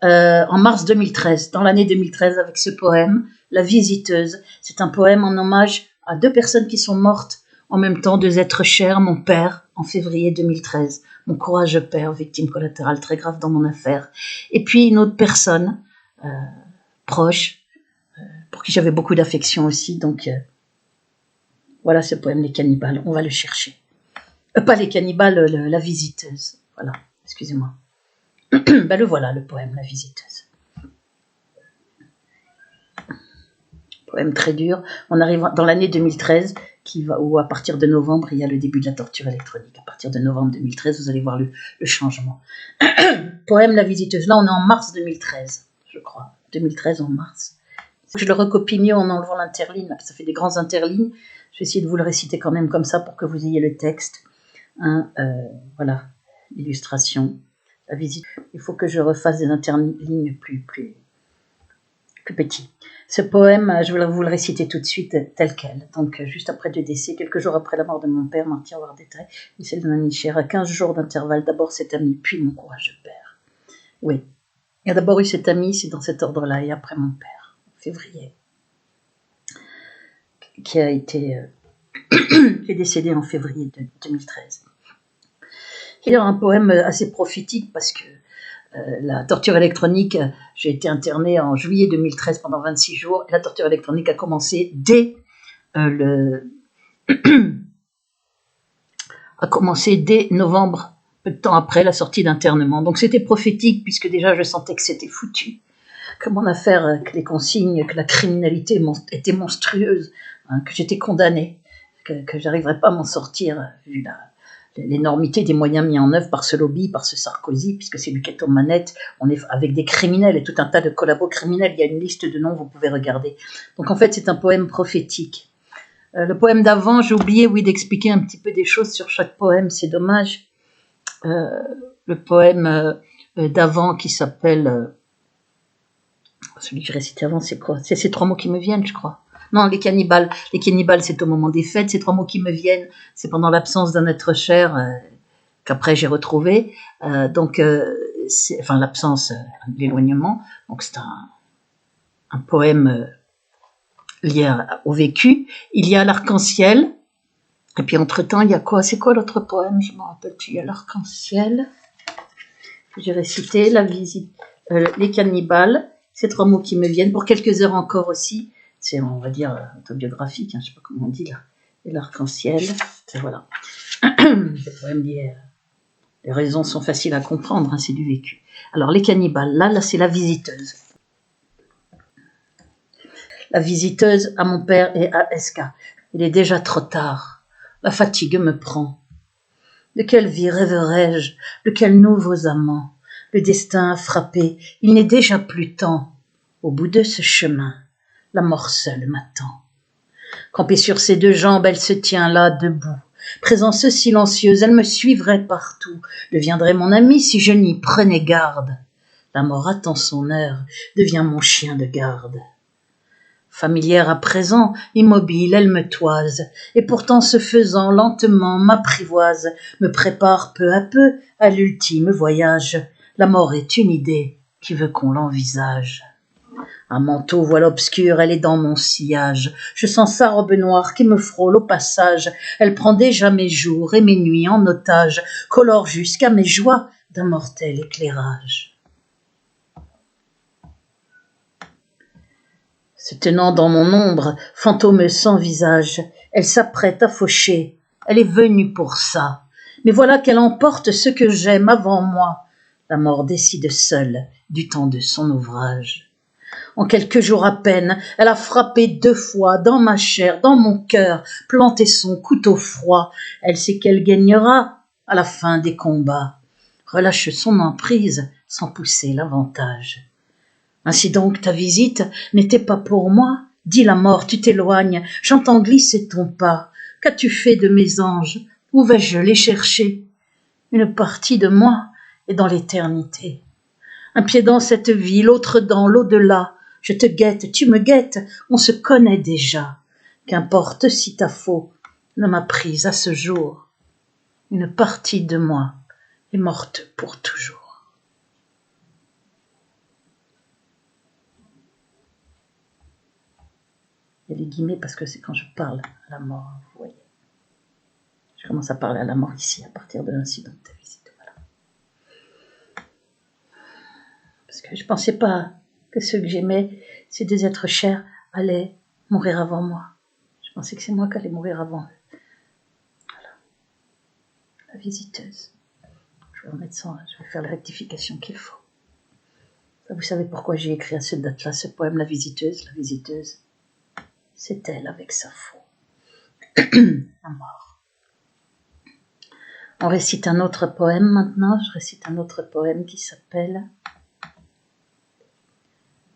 A: en mars 2013, dans l'année 2013, avec ce poème, La Visiteuse. C'est un poème en hommage à 2 personnes qui sont mortes en même temps, 2 êtres chers, mon père, en février 2013, mon courageux père, victime collatérale très grave dans mon affaire, et puis une autre personne proche, pour qui j'avais beaucoup d'affection aussi, donc voilà ce poème, Les Cannibales, on va le chercher. Pas les cannibales, la visiteuse, voilà, excusez-moi. Ben le voilà, le poème, La Visiteuse. Poème très dur. On arrive dans l'année 2013, où à partir de novembre, il y a le début de la torture électronique. À partir de novembre 2013, vous allez voir le changement. Poème La Visiteuse. Là, on est en mars 2013, je crois. 2013 en mars. Je le recopie mieux en enlevant l'interligne, ça fait des grands interlignes. Je vais essayer de vous le réciter quand même comme ça pour que vous ayez le texte. Voilà, illustration. La visite. Il faut que je refasse des interlignes plus petits. Ce poème, je vais vous le réciter tout de suite tel quel. Donc, juste après le décès, quelques jours après la mort de mon père, martyr voir détail, et celle d'un ami cher, à 15 jours d'intervalle, d'abord cet ami, puis mon courageux père. Oui, il y a d'abord eu cet ami, c'est dans cet ordre-là, et après mon père, en février, qui est décédé en février 2013. Il y a un poème assez prophétique parce que la torture électronique, j'ai été internée en juillet 2013 pendant 26 jours, et la torture électronique a commencé dès novembre, peu de temps après la sortie d'internement. Donc c'était prophétique puisque déjà je sentais que c'était foutu, que mon affaire, que les consignes, que la criminalité était monstrueuse, que j'étais condamnée, que j'arriverais pas à m'en sortir vu l'énormité des moyens mis en œuvre par ce lobby, par ce Sarkozy, puisque c'est lui qui est aux manettes. On est avec des criminels et tout un tas de collabos criminels. Il y a une liste de noms, vous pouvez regarder. Donc en fait, c'est un poème prophétique. Le poème d'avant, j'ai oublié, oui, d'expliquer un petit peu des choses sur chaque poème, c'est dommage. Le poème d'avant qui s'appelle... celui que j'ai récité avant, c'est quoi? C'est ces 3 mots qui me viennent, je crois. Non, les cannibales. Les cannibales, c'est au moment des fêtes. Ces 3 mots qui me viennent, c'est pendant l'absence d'un être cher qu'après j'ai retrouvé. L'absence, l'éloignement. Donc c'est un poème lié au vécu. Il y a l'arc-en-ciel. Et puis entre-temps, il y a quoi? C'est quoi l'autre poème? Je ne me rappelle plus. Il y a l'arc-en-ciel. J'ai récité la visite, les cannibales. Ces 3 mots qui me viennent. Pour quelques heures encore aussi. C'est, on va dire, autobiographique, je ne sais pas comment on dit là. Et l'arc-en-ciel, voilà. C'est poème lié. Les raisons sont faciles à comprendre, c'est du vécu. Alors, les cannibales, là c'est la visiteuse. La visiteuse à mon père et à SK. Il est déjà trop tard. La fatigue me prend. De quelle vie rêverais-je? De quels nouveaux amants? Le destin a frappé. Il n'est déjà plus temps. Au bout de ce chemin, la mort seule m'attend. Campée sur ses deux jambes, elle se tient là, debout. Présence silencieuse, elle me suivrait partout, deviendrait mon amie si je n'y prenais garde. La mort attend son heure, devient mon chien de garde. Familière à présent, immobile, elle me toise, et pourtant ce faisant, lentement m'apprivoise, me prépare peu à peu à l'ultime voyage. La mort est une idée qui veut qu'on l'envisage. Un manteau voile obscur, elle est dans mon sillage. Je sens sa robe noire qui me frôle au passage. Elle prend déjà mes jours et mes nuits en otage, colore jusqu'à mes joies d'un mortel éclairage. Se tenant dans mon ombre, fantôme sans visage, elle s'apprête à faucher. Elle est venue pour ça. Mais voilà qu'elle emporte ce que j'aime avant moi. La mort décide seule du temps de son ouvrage. En quelques jours à peine, elle a frappé 2 fois dans ma chair, dans mon cœur, planté son couteau froid. Elle sait qu'elle gagnera à la fin des combats. Relâche son emprise sans pousser l'avantage. Ainsi donc ta visite n'était pas pour moi. Dis la mort, tu t'éloignes, j'entends glisser ton pas. Qu'as-tu fait de mes anges? Où vais-je les chercher? Une partie de moi est dans l'éternité. Un pied dans cette vie, l'autre dans l'au-delà. Je te guette, tu me guettes, on se connaît déjà. Qu'importe si ta faux ne m'a prise à ce jour. Une partie de moi est morte pour toujours. Il y a des guillemets parce que c'est quand je parle à la mort, vous voyez. Je commence à parler à la mort ici à partir de l'incident de ta visite. Voilà. Parce que je ne pensais pas que ceux que j'aimais, ces deux êtres chers, allaient mourir avant moi. Je pensais que c'est moi qui allais mourir avant eux. Voilà. La visiteuse. Je vais remettre ça, je vais faire la rectification qu'il faut. Vous savez pourquoi j'ai écrit à cette date-là ce poème, La visiteuse. La visiteuse, c'est elle avec sa faux. La mort. On récite un autre poème maintenant. Je récite un autre poème qui s'appelle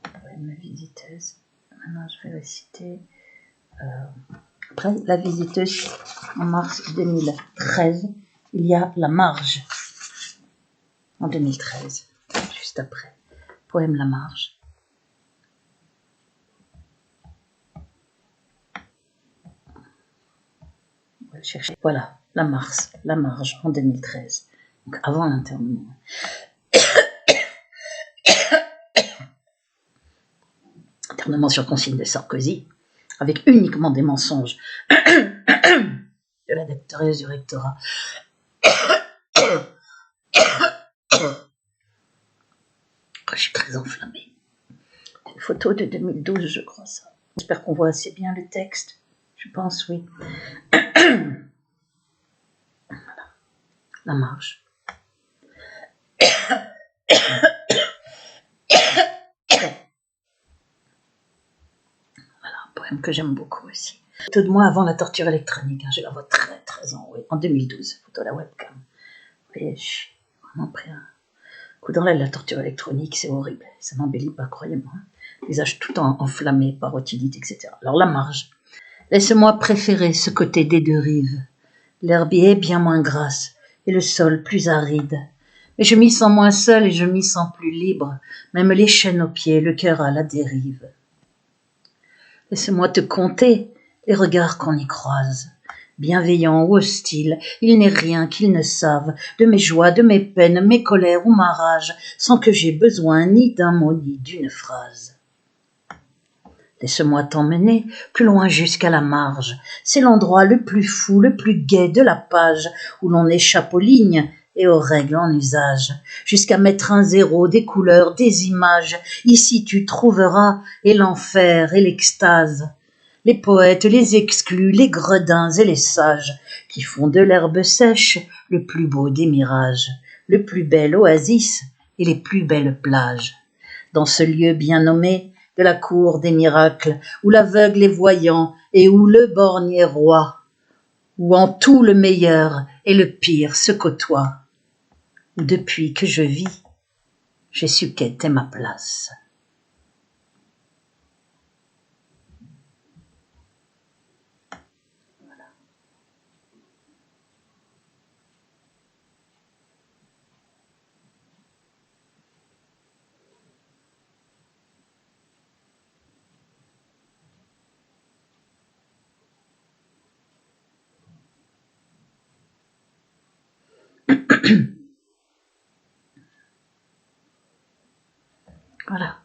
A: Poème La visiteuse. Maintenant, je vais réciter après La visiteuse en mars 2013. Il y a La marge en 2013, juste après. Poème La marge. On va le chercher. Voilà, la marge en 2013. Donc avant l'internement. Internement sur consigne de Sarkozy, avec uniquement des mensonges de la rectoreuse du rectorat. Je suis très enflammée. Une photo de 2012, je crois ça. J'espère qu'on voit assez bien le texte. Je pense, oui. Voilà. La marge. Voilà, un poème que j'aime beaucoup aussi. Photo de moi avant la torture électronique. Je la vois très très en haut. En 2012, photo de la webcam. Vous voyez, je suis vraiment pris un coup dans l'aile de la torture électronique. C'est horrible. Ça n'embellit pas, croyez-moi. Visage tout enflammé par otite, etc. Alors la marge. Laisse-moi préférer ce côté des deux rives. L'herbier est bien moins grasse et le sol plus aride. Mais je m'y sens moins seule et je m'y sens plus libre. Même les chaînes aux pieds, le cœur à la dérive. Laisse-moi te compter les regards qu'on y croise. Bienveillants ou hostiles, il n'est rien qu'ils ne savent de mes joies, de mes peines, mes colères ou ma rage, sans que j'aie besoin ni d'un mot ni d'une phrase. Laisse-moi t'emmener plus loin jusqu'à la marge. C'est l'endroit le plus fou, le plus gai de la page, où l'on échappe aux lignes et aux règles en usage, jusqu'à mettre un zéro, des couleurs, des images. Ici tu trouveras et l'enfer et l'extase, les poètes, les exclus, les gredins et les sages, qui font de l'herbe sèche le plus beau des mirages, le plus bel oasis et les plus belles plages. Dans ce lieu bien nommé, de la cour des miracles, où l'aveugle est voyant et où le borgne est roi, où en tout le meilleur et le pire se côtoient, où depuis que je vis, j'ai su qu'était ma place. Voilà,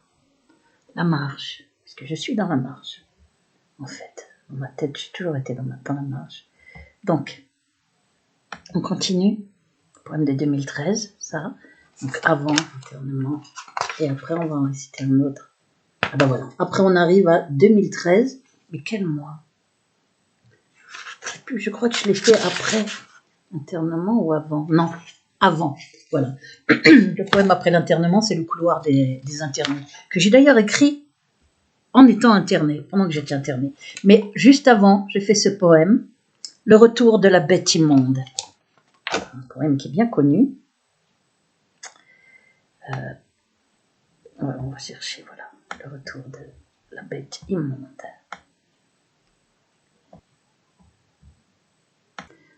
A: la marge, parce que je suis dans la marge, en fait. Dans ma tête, j'ai toujours été dans la marge. Donc, on continue. Poème de 2013, ça. Donc avant l'enterrement. Et après, on va en réciter un autre. Ah ben voilà. Après, on arrive à 2013. Mais quel mois? Je sais plus, je crois que je l'ai fait après l'internement ou avant. Non, avant. Voilà. Le poème après l'internement, c'est le couloir des internés. Que j'ai d'ailleurs écrit en étant interné, pendant que j'étais interné. Mais juste avant, j'ai fait ce poème, Le retour de la bête immonde. Un poème qui est bien connu. On va chercher, voilà, le retour de la bête immonde.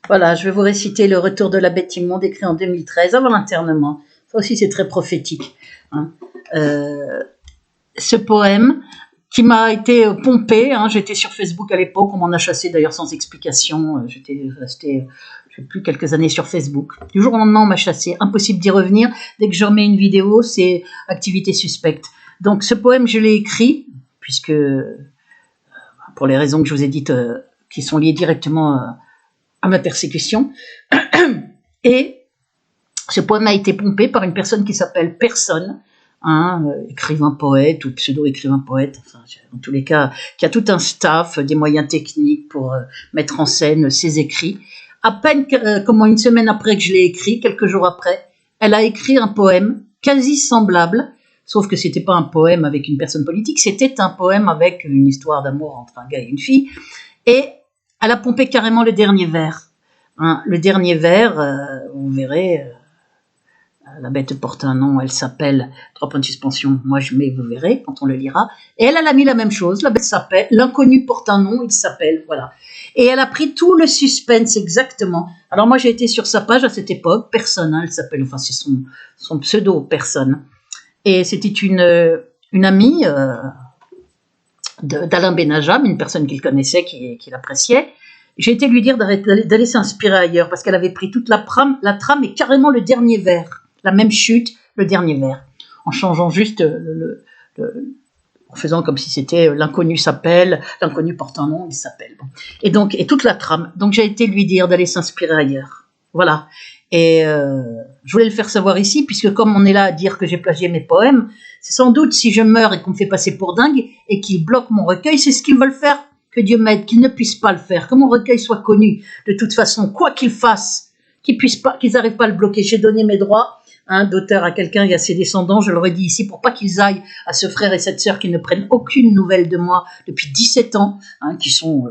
A: Voilà, je vais vous réciter le retour de la bête immonde écrit en 2013, avant l'internement. Ça aussi, c'est très prophétique. Hein. Ce poème qui m'a été pompé, hein, j'étais sur Facebook à l'époque, on m'en a chassé d'ailleurs sans explication, j'étais restée, je sais plus, quelques années sur Facebook. Du jour au lendemain, on m'a chassé, impossible d'y revenir. Dès que je remets une vidéo, c'est activité suspecte. Donc ce poème, je l'ai écrit, puisque, pour les raisons que je vous ai dites, qui sont liées directement à ma persécution, et ce poème a été pompé par une personne qui s'appelle Personne, écrivain poète ou pseudo-écrivain poète, enfin, en tous les cas, qui a tout un staff, des moyens techniques pour mettre en scène ses écrits. À peine une semaine après que je l'ai écrit, quelques jours après, elle a écrit un poème quasi semblable, sauf que c'était pas un poème avec une personne politique, c'était un poème avec une histoire d'amour entre un gars et une fille, et elle a pompé carrément le dernier vers. Le dernier vers, vous verrez... La bête porte un nom, elle s'appelle, 3 points de suspension, moi je mets, vous verrez, quand on le lira. Et elle a mis la même chose, la bête s'appelle, l'inconnu porte un nom, il s'appelle, voilà. Et elle a pris tout le suspense exactement. Alors moi j'ai été sur sa page à cette époque, Personne, elle s'appelle, enfin c'est son pseudo, Personne. Et c'était une amie d'Alain Benajam, une personne qu'il connaissait, qu'il appréciait. J'ai été lui dire d'aller s'inspirer ailleurs, parce qu'elle avait pris toute la trame et carrément le dernier vers. La même chute, le dernier vers, en changeant juste en faisant comme si c'était l'inconnu s'appelle, l'inconnu porte un nom, il s'appelle. Bon. Et toute la trame. Donc j'ai été lui dire d'aller s'inspirer ailleurs. Voilà. Et je voulais le faire savoir ici, puisque comme on est là à dire que j'ai plagié mes poèmes, c'est sans doute si je meurs et qu'on me fait passer pour dingue et qu'ils bloquent mon recueil, c'est ce qu'ils veulent faire, que Dieu m'aide, qu'ils ne puissent pas le faire, que mon recueil soit connu de toute façon, quoi qu'ils fassent, qu'ils n'arrivent pas à le bloquer. J'ai donné mes droits d'auteur à quelqu'un et à ses descendants, je leur ai dit ici, pour pas qu'ils aillent à ce frère et cette sœur qui ne prennent aucune nouvelle de moi depuis 17 ans, qui sont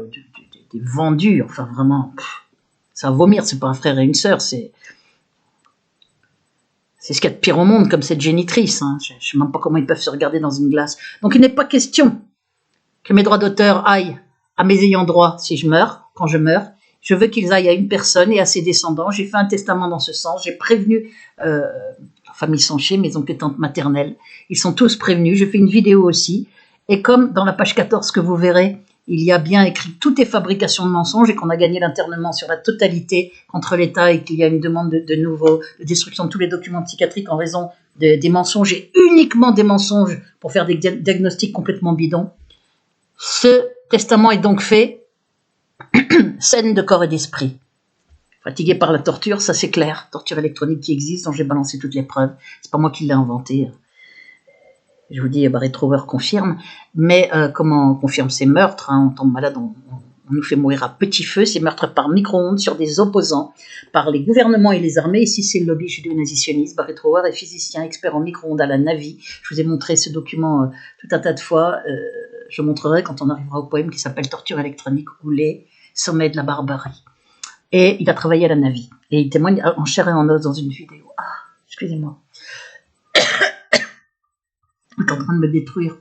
A: des vendus, enfin vraiment, ça va vomir, c'est pas un frère et une sœur, c'est ce qu'il y a de pire au monde, comme cette génitrice, je sais même pas comment ils peuvent se regarder dans une glace. Donc il n'est pas question que mes droits d'auteur aillent à mes ayants droit si je meurs, quand je meurs. Je veux qu'ils aillent à une personne et à ses descendants. J'ai fait un testament dans ce sens. J'ai prévenu famille Sanché, mes oncles et tantes maternelles. Ils sont tous prévenus. Je fais une vidéo aussi. Et comme dans la page 14 que vous verrez, il y a bien écrit « Tout est fabrication de mensonges » et qu'on a gagné l'internement sur la totalité contre l'État et qu'il y a une demande de destruction de tous les documents psychiatriques en raison des mensonges et uniquement des mensonges pour faire des diagnostics complètement bidons. Ce testament est donc fait saine de corps et d'esprit. Fatigué par la torture, ça c'est clair. Torture électronique qui existe, dont j'ai balancé toutes les preuves. C'est pas moi qui l'ai inventé. Je vous dis, Barrett Rower confirme. Mais comment on confirme ces meurtres, on tombe malade, on nous fait mourir à petit feu, ces meurtres par micro-ondes sur des opposants, par les gouvernements et les armées. Ici, c'est le lobby judéo-nazis-sioniste. Barrett Rower est physicien, expert en micro-ondes à la Navy. Je vous ai montré ce document tout un tas de fois. Je montrerai quand on arrivera au poème qui s'appelle Torture électronique ou les sommets de la barbarie. Et il a travaillé à la Navy. Et il témoigne en chair et en os dans une vidéo. Excusez-moi. Il est en train de me détruire,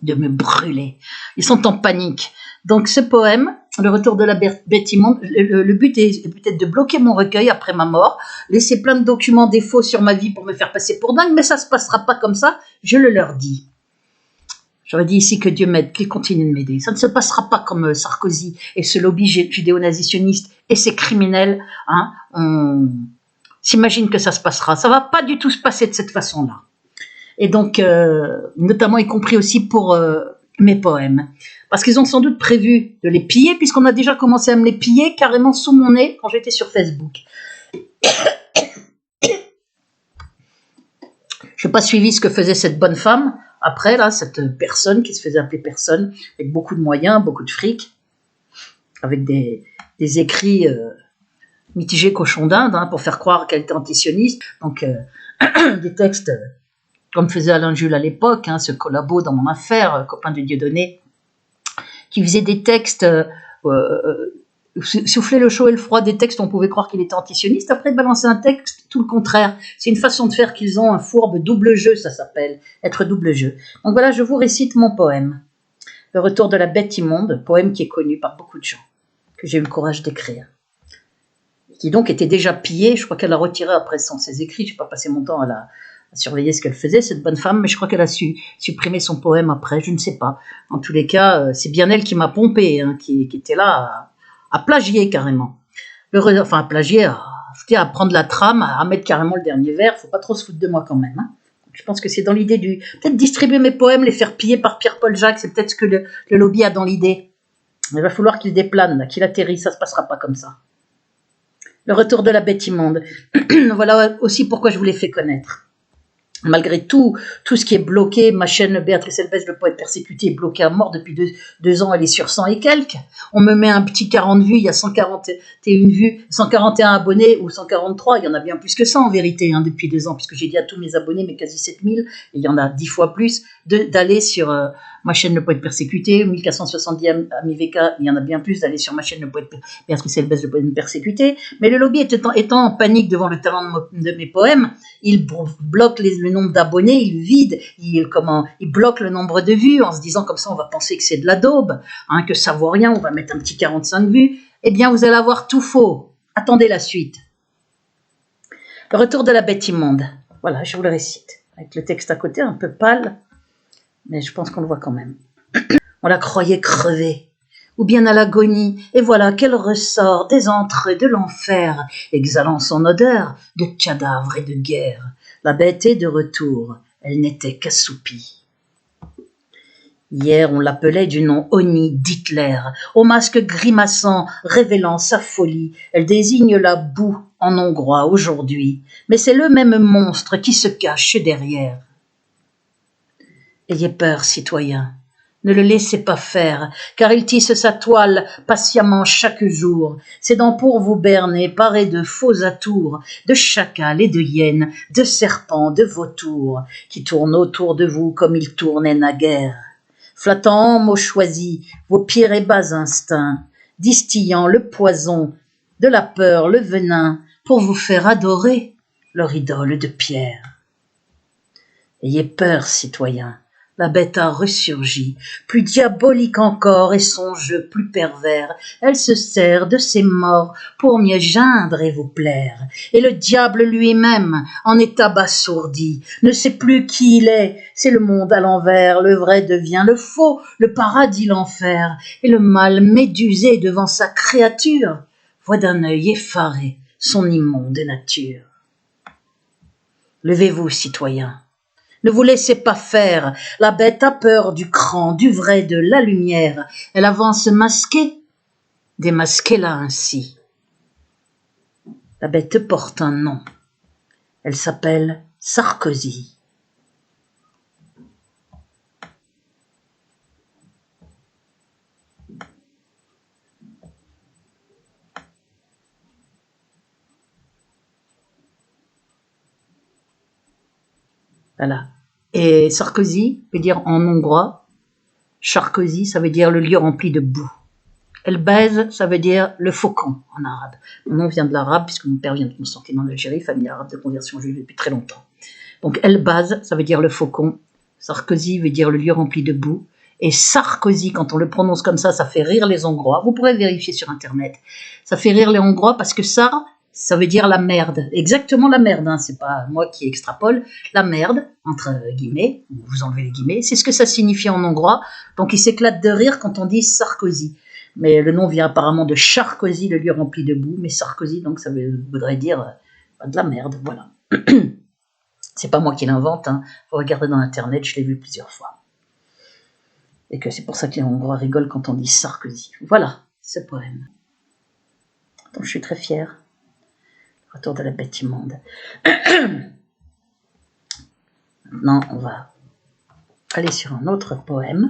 A: de me brûler. Ils sont en panique. Donc ce poème, Le retour de la bête immonde, le but est peut-être de bloquer mon recueil après ma mort, laisser plein de documents des faux sur ma vie pour me faire passer pour dingue, mais ça ne se passera pas comme ça, je le leur dis. J'aurais dit ici que Dieu m'aide, qu'il continue de m'aider. Ça ne se passera pas comme Sarkozy et ce lobby judéo-nazis-sioniste et ces criminels s'imagine que ça se passera. Ça va pas du tout se passer de cette façon-là. Et donc, notamment y compris aussi pour mes poèmes. Parce qu'ils ont sans doute prévu de les piller, puisqu'on a déjà commencé à me les piller carrément sous mon nez quand j'étais sur Facebook. Je n'ai pas suivi ce que faisait cette bonne femme, après, là, cette personne qui se faisait appeler personne, avec beaucoup de moyens, beaucoup de fric, avec des écrits mitigés cochon d'Inde, hein, pour faire croire qu'elle était antisioniste. Donc, des textes, comme faisait Alain Jules à l'époque, hein, ce collabo dans mon affaire, copain de Dieudonné, qui faisait des textes, souffler le chaud et le froid des textes, on pouvait croire qu'il était antisioniste, après de balancer un texte, tout le contraire. C'est une façon de faire qu'ils ont, un fourbe double jeu, ça s'appelle, être double jeu. Donc voilà, je vous récite mon poème, Le retour de la bête immonde, poème qui est connu par beaucoup de gens, que j'ai eu le courage d'écrire, qui donc était déjà pillé, je crois qu'elle a retiré après ses écrits, je n'ai pas passé mon temps à surveiller ce qu'elle faisait, cette bonne femme, mais je crois qu'elle a supprimé son poème après, je ne sais pas. En tous les cas, c'est bien elle qui m'a pompé, hein, qui était là à plagier carrément. Enfin, à plagier, à prendre la trame, à mettre carrément le dernier vers, faut pas trop se foutre de moi quand même. Hein. Je pense que c'est dans l'idée peut-être distribuer mes poèmes, les faire piller par Pierre-Paul Jacques, c'est peut-être ce que le lobby a dans l'idée. Il va falloir qu'il déplane, qu'il atterrisse, ça se passera pas comme ça. Le retour de la bête immonde. Voilà aussi pourquoi je vous l'ai fait connaître. Malgré tout ce qui est bloqué, ma chaîne Béatrice Elbès, le poète persécuté, est bloquée à mort depuis deux ans, elle est sur 100 et quelques. On me met un petit 40 vues, il y a 141 vues, 141 abonnés ou 143, il y en a bien plus que ça en vérité, hein, depuis 2 ans, puisque j'ai dit à tous mes abonnés, mais quasi 7000, et il y en a 10 fois plus, d'aller sur ma chaîne Le Poète Persécuté, 1470 amis VK, il y en a bien plus d'aller sur ma chaîne Le Poète Béatrice Elbès, le Poète Persécuté, mais le lobby étant en panique devant le talent de mes poèmes, il bloque le nombre d'abonnés, il vide, il bloque le nombre de vues en se disant comme ça on va penser que c'est de la daube, hein, que ça vaut rien, on va mettre un petit 45 vues. Eh bien vous allez avoir tout faux. Attendez la suite. Le retour de la bête immonde. Voilà, je vous le récite. Avec le texte à côté, un peu pâle, mais je pense qu'on le voit quand même. On la croyait crevée, ou bien à l'agonie, et voilà qu'elle ressort des entrées de l'enfer, exhalant son odeur de cadavre et de guerre. La bête est de retour, elle n'était qu'assoupie. Hier, on l'appelait du nom honni d'Hitler, au masque grimaçant, révélant sa folie. Elle désigne la boue en hongrois aujourd'hui, mais c'est le même monstre qui se cache derrière. Ayez peur, citoyens. Ne le laissez pas faire, car il tisse sa toile patiemment chaque jour, ses dents pour vous berner, parées de faux atours, de chacals et de hyènes, de serpents, de vautours, qui tournent autour de vous comme ils tournaient naguère, flattant en mots choisis vos pires et bas instincts, distillant le poison, de la peur, le venin, pour vous faire adorer leur idole de pierre. Ayez peur, citoyens. La bête a ressurgi, plus diabolique encore et son jeu plus pervers. Elle se sert de ses morts pour mieux geindre et vous plaire. Et le diable lui-même en est abasourdi, ne sait plus qui il est. C'est le monde à l'envers, le vrai devient le faux, le paradis l'enfer. Et le mal médusé devant sa créature voit d'un œil effaré son immonde nature. Levez-vous, citoyens. Ne vous laissez pas faire, la bête a peur du cran, du vrai, de la lumière. Elle avance masquée, démasquez-la ainsi. La bête porte un nom, elle s'appelle Sarkozy. Voilà. Et Sarkozy veut dire en hongrois, Sarkozy, ça veut dire le lieu rempli de boue. Elbaz, ça veut dire le faucon en arabe. Mon nom vient de l'arabe, puisque mon père vient de Constantine en Algérie, famille arabe de conversion juive depuis très longtemps. Donc Elbaz, ça veut dire le faucon. Sarkozy veut dire le lieu rempli de boue. Et Sarkozy, quand on le prononce comme ça fait rire les Hongrois. Vous pourrez vérifier sur Internet. Ça fait rire les Hongrois parce que ça veut dire la merde. Exactement la merde, hein. C'est pas moi qui extrapole. La merde, entre guillemets, vous enlevez les guillemets, c'est ce que ça signifie en hongrois. Donc ils s'éclatent de rire quand on dit Sarkozy. Mais le nom vient apparemment de Charkozy, le lieu rempli de boue. Mais Sarkozy, donc ça voudrait dire Pas de la merde, voilà. C'est pas moi qui l'invente, hein. Vous regardez dans Internet, je l'ai vu plusieurs fois. Et que c'est pour ça que les Hongrois rigolent quand on dit Sarkozy. Voilà, ce poème. Donc je suis très fière. Retour de la bête immonde. Maintenant, on va aller sur un autre poème.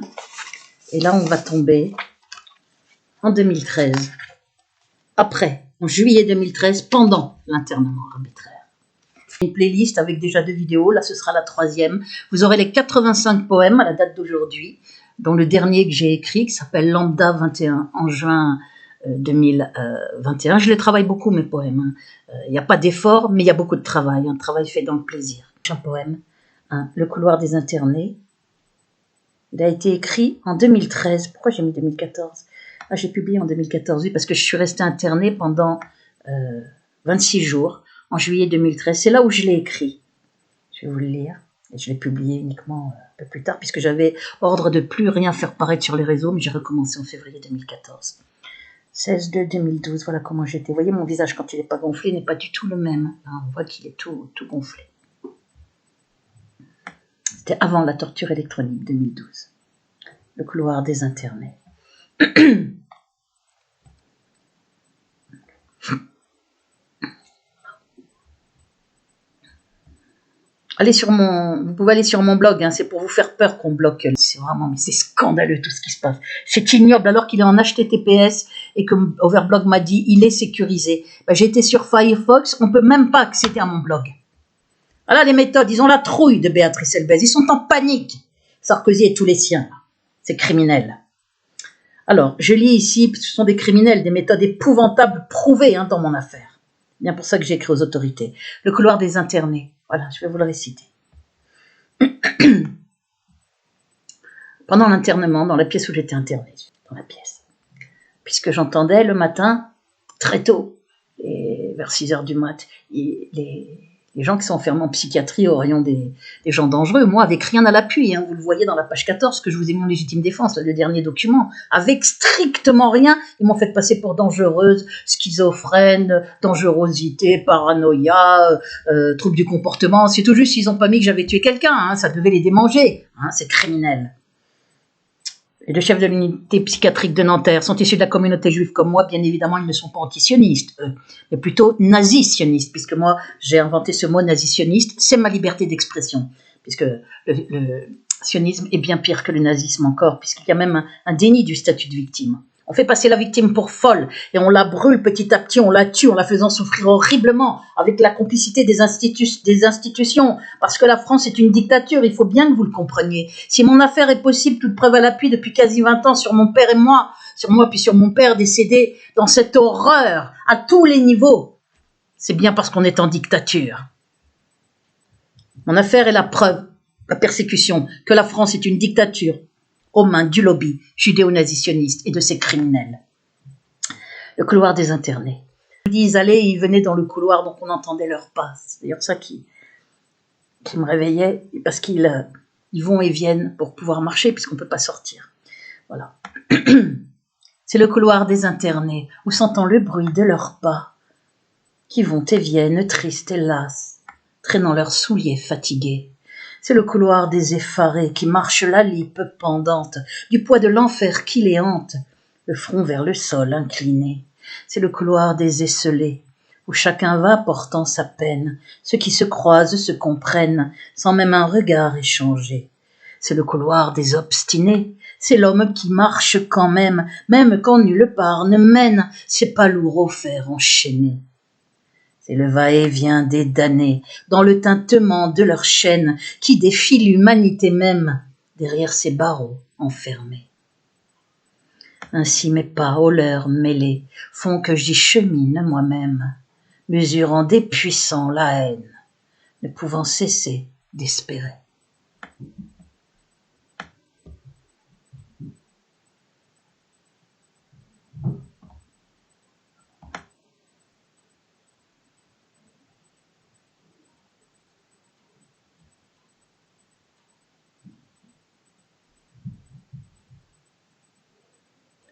A: Et là, on va tomber en 2013. Après, en juillet 2013, pendant l'internement arbitraire. Une playlist avec déjà 2 vidéos. Là, ce sera la 3e. Vous aurez les 85 poèmes à la date d'aujourd'hui, dont le dernier que j'ai écrit, qui s'appelle Lambda 21, en juin 2021. Je les travaille beaucoup, mes poèmes. Il n'y a pas d'effort, mais il y a beaucoup de travail. Un travail fait dans le plaisir. Un poème, Le couloir des internés. Il a été écrit en 2013. Pourquoi j'ai mis 2014 ? J'ai publié en 2014, oui, parce que je suis restée internée pendant 26 jours, en juillet 2013. C'est là où je l'ai écrit. Je vais vous le lire. Et je l'ai publié uniquement un peu plus tard, puisque j'avais ordre de plus rien faire paraître sur les réseaux, mais j'ai recommencé en février 2014. 16/2/2012, voilà comment j'étais. Vous voyez, mon visage, quand il n'est pas gonflé, n'est pas du tout le même. On voit qu'il est tout gonflé. C'était avant la torture électronique, 2012. Le couloir des internés. Vous pouvez aller sur mon blog, c'est pour vous faire peur qu'on bloque. C'est scandaleux tout ce qui se passe. C'est ignoble alors qu'il est en HTTPS et que Overblog m'a dit il est sécurisé. J'ai été sur Firefox, on peut même pas accéder à mon blog. Voilà les méthodes, ils ont la trouille de Béatrice Elbez, ils sont en panique. Sarkozy et tous les siens, c'est criminel. Alors, je lis ici, ce sont des criminels, des méthodes épouvantables prouvées dans mon affaire. C'est bien pour ça que j'ai écrit aux autorités. Le couloir des internés. Voilà, je vais vous le réciter. Pendant l'internement, dans la pièce où j'étais internée, puisque j'entendais le matin, très tôt, et vers 6h du mat, les gens qui sont enfermés en psychiatrie au rayon des gens dangereux, moi, avec rien à l'appui, vous le voyez dans la page 14, que je vous ai mis en légitime défense, le dernier document, avec strictement rien, ils m'ont fait passer pour dangereuse, schizophrène, dangerosité, paranoïa, trouble du comportement, c'est tout juste, ils n'ont pas mis que j'avais tué quelqu'un, ça devait les démanger, c'est criminel. Les 2 chefs de l'unité psychiatrique de Nanterre sont issus de la communauté juive comme moi. Bien évidemment, ils ne sont pas antisionistes, mais plutôt nazisionistes, puisque moi, j'ai inventé ce mot nazisioniste. C'est ma liberté d'expression, puisque le sionisme est bien pire que le nazisme encore, puisqu'il y a même un déni du statut de victime. On fait passer la victime pour folle et on la brûle petit à petit, on la tue en la faisant souffrir horriblement avec la complicité des institutions, parce que la France est une dictature, il faut bien que vous le compreniez. Si mon affaire est possible, toute preuve à l'appui depuis quasi 20 ans sur mon père et moi, sur moi puis sur mon père décédé dans cette horreur à tous les niveaux, c'est bien parce qu'on est en dictature. Mon affaire est la preuve, la persécution, que la France est une dictature aux mains du lobby judéo-nazitionniste et de ses criminels. Le couloir des internés. Ils allaient et ils venaient dans le couloir, donc on entendait leurs pas. C'est d'ailleurs ça qui me réveillait, parce qu'ils vont et viennent pour pouvoir marcher, puisqu'on ne peut pas sortir. Voilà. C'est le couloir des internés, où s'entend le bruit de leurs pas, qui vont et viennent, tristes et lasses, traînant leurs souliers fatigués. C'est le couloir des effarés qui marchent la lippe pendante, du poids de l'enfer qui les hante, le front vers le sol incliné. C'est le couloir des esselés, où chacun va portant sa peine, ceux qui se croisent se comprennent, sans même un regard échangé. C'est le couloir des obstinés, c'est l'homme qui marche quand même quand nulle part ne mène, c'est pas lourd au fer enchaîné. C'est le va-et-vient des damnés, dans le tintement de leur chaîne, qui défie l'humanité même, derrière ces barreaux enfermés. Ainsi mes pas aux leurs mêlés font que j'y chemine moi-même, mesurant des puissants la haine, ne pouvant cesser d'espérer.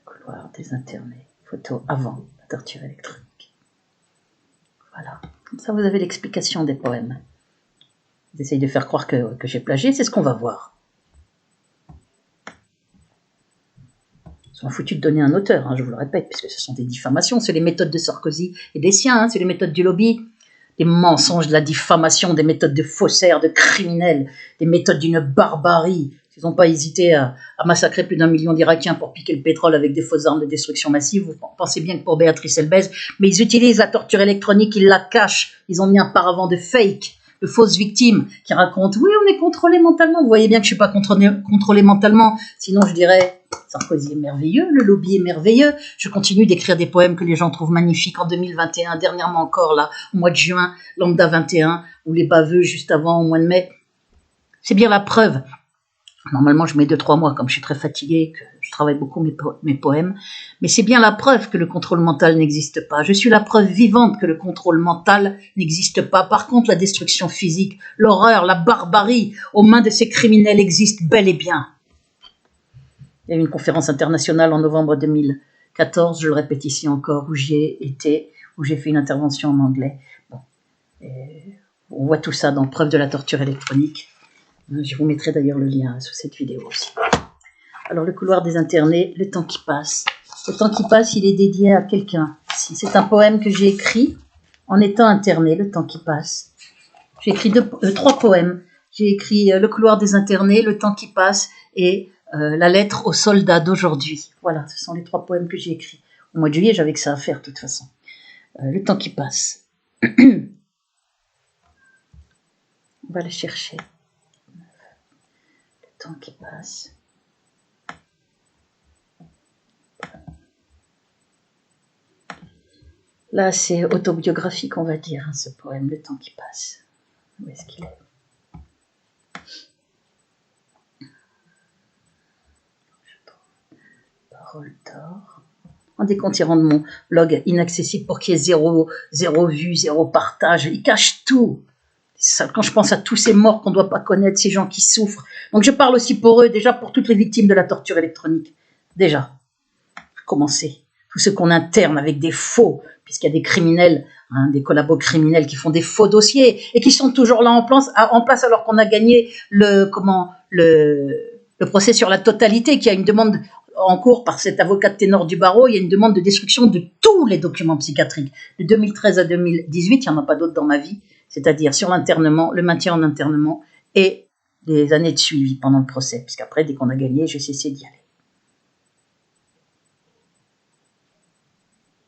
A: Couloir des internés, photo avant la torture électronique. Voilà, comme ça Ça, vous avez l'explication des poèmes. Ils essayent de faire croire que j'ai plagié, c'est ce qu'on va voir. Ils sont foutus de donner un auteur, hein, je vous le répète, puisque ce sont des diffamations, c'est les méthodes de Sarkozy et des siens, hein, c'est les méthodes du lobby, des mensonges, de la diffamation, des méthodes de faussaires, de criminels, des méthodes d'une barbarie. Ils n'ont pas hésité à massacrer plus d'1 million d'Irakiens pour piquer le pétrole avec des fausses armes de destruction massive. Vous pensez bien que pour Béatrice Elbez, mais ils utilisent la torture électronique, ils la cachent, ils ont mis un paravent de fake, de fausses victimes qui racontent « oui, on est contrôlé mentalement ». Vous voyez bien que je ne suis pas contrôlé mentalement, sinon je dirais « Sarkozy est merveilleux, le lobby est merveilleux ». Je continue d'écrire des poèmes que les gens trouvent magnifiques en 2021, dernièrement encore, là, au mois de juin, Lambda 21, ou les baveux juste avant, au mois de mai. C'est bien la preuve. Normalement, je mets 2-3 mois, comme je suis très fatiguée, que je travaille beaucoup mes poèmes. Mais c'est bien la preuve que le contrôle mental n'existe pas. Je suis la preuve vivante que le contrôle mental n'existe pas. Par contre, la destruction physique, l'horreur, la barbarie aux mains de ces criminels existent bel et bien. Il y a eu une conférence internationale en novembre 2014, je le répète ici encore, où j'y ai été, où j'ai fait une intervention en anglais. Bon. On voit tout ça dans Preuve de la torture électronique. Je vous mettrai d'ailleurs le lien sous cette vidéo aussi. Alors, le couloir des internés, le temps qui passe. Le temps qui passe, il est dédié à quelqu'un. C'est un poème que j'ai écrit en étant interné, le temps qui passe. J'ai écrit 3 poèmes. J'ai écrit le couloir des internés, le temps qui passe et la lettre aux soldats d'aujourd'hui. Voilà, ce sont les 3 poèmes que j'ai écrits. Au mois de juillet, j'avais que ça à faire de toute façon. Le temps qui passe. On va le chercher. Temps qui passe. Là, c'est autobiographique, on va dire, hein, ce poème, le temps qui passe. Où est-ce qu'il est? Parole d'or. Rendez compte, ils rendent mon blog inaccessible pour qu'il y ait zéro vue, 0 partage. Ils cachent tout. Ça, quand je pense à tous ces morts qu'on ne doit pas connaître, ces gens qui souffrent. Donc je parle aussi pour eux, déjà pour toutes les victimes de la torture électronique. Déjà, commencer. Tous ceux qu'on interne avec des faux, puisqu'il y a des criminels, hein, des collabos criminels qui font des faux dossiers et qui sont toujours là en place alors qu'on a gagné le procès sur la totalité, qui a une demande en cours par cet avocat de ténor du barreau. Il y a une demande de destruction de tous les documents psychiatriques. De 2013 à 2018, il n'y en a pas d'autres dans ma vie. C'est-à-dire sur l'internement, le maintien en internement et les années de suivi pendant le procès. Puisqu'après, dès qu'on a gagné, j'ai cessé d'y aller.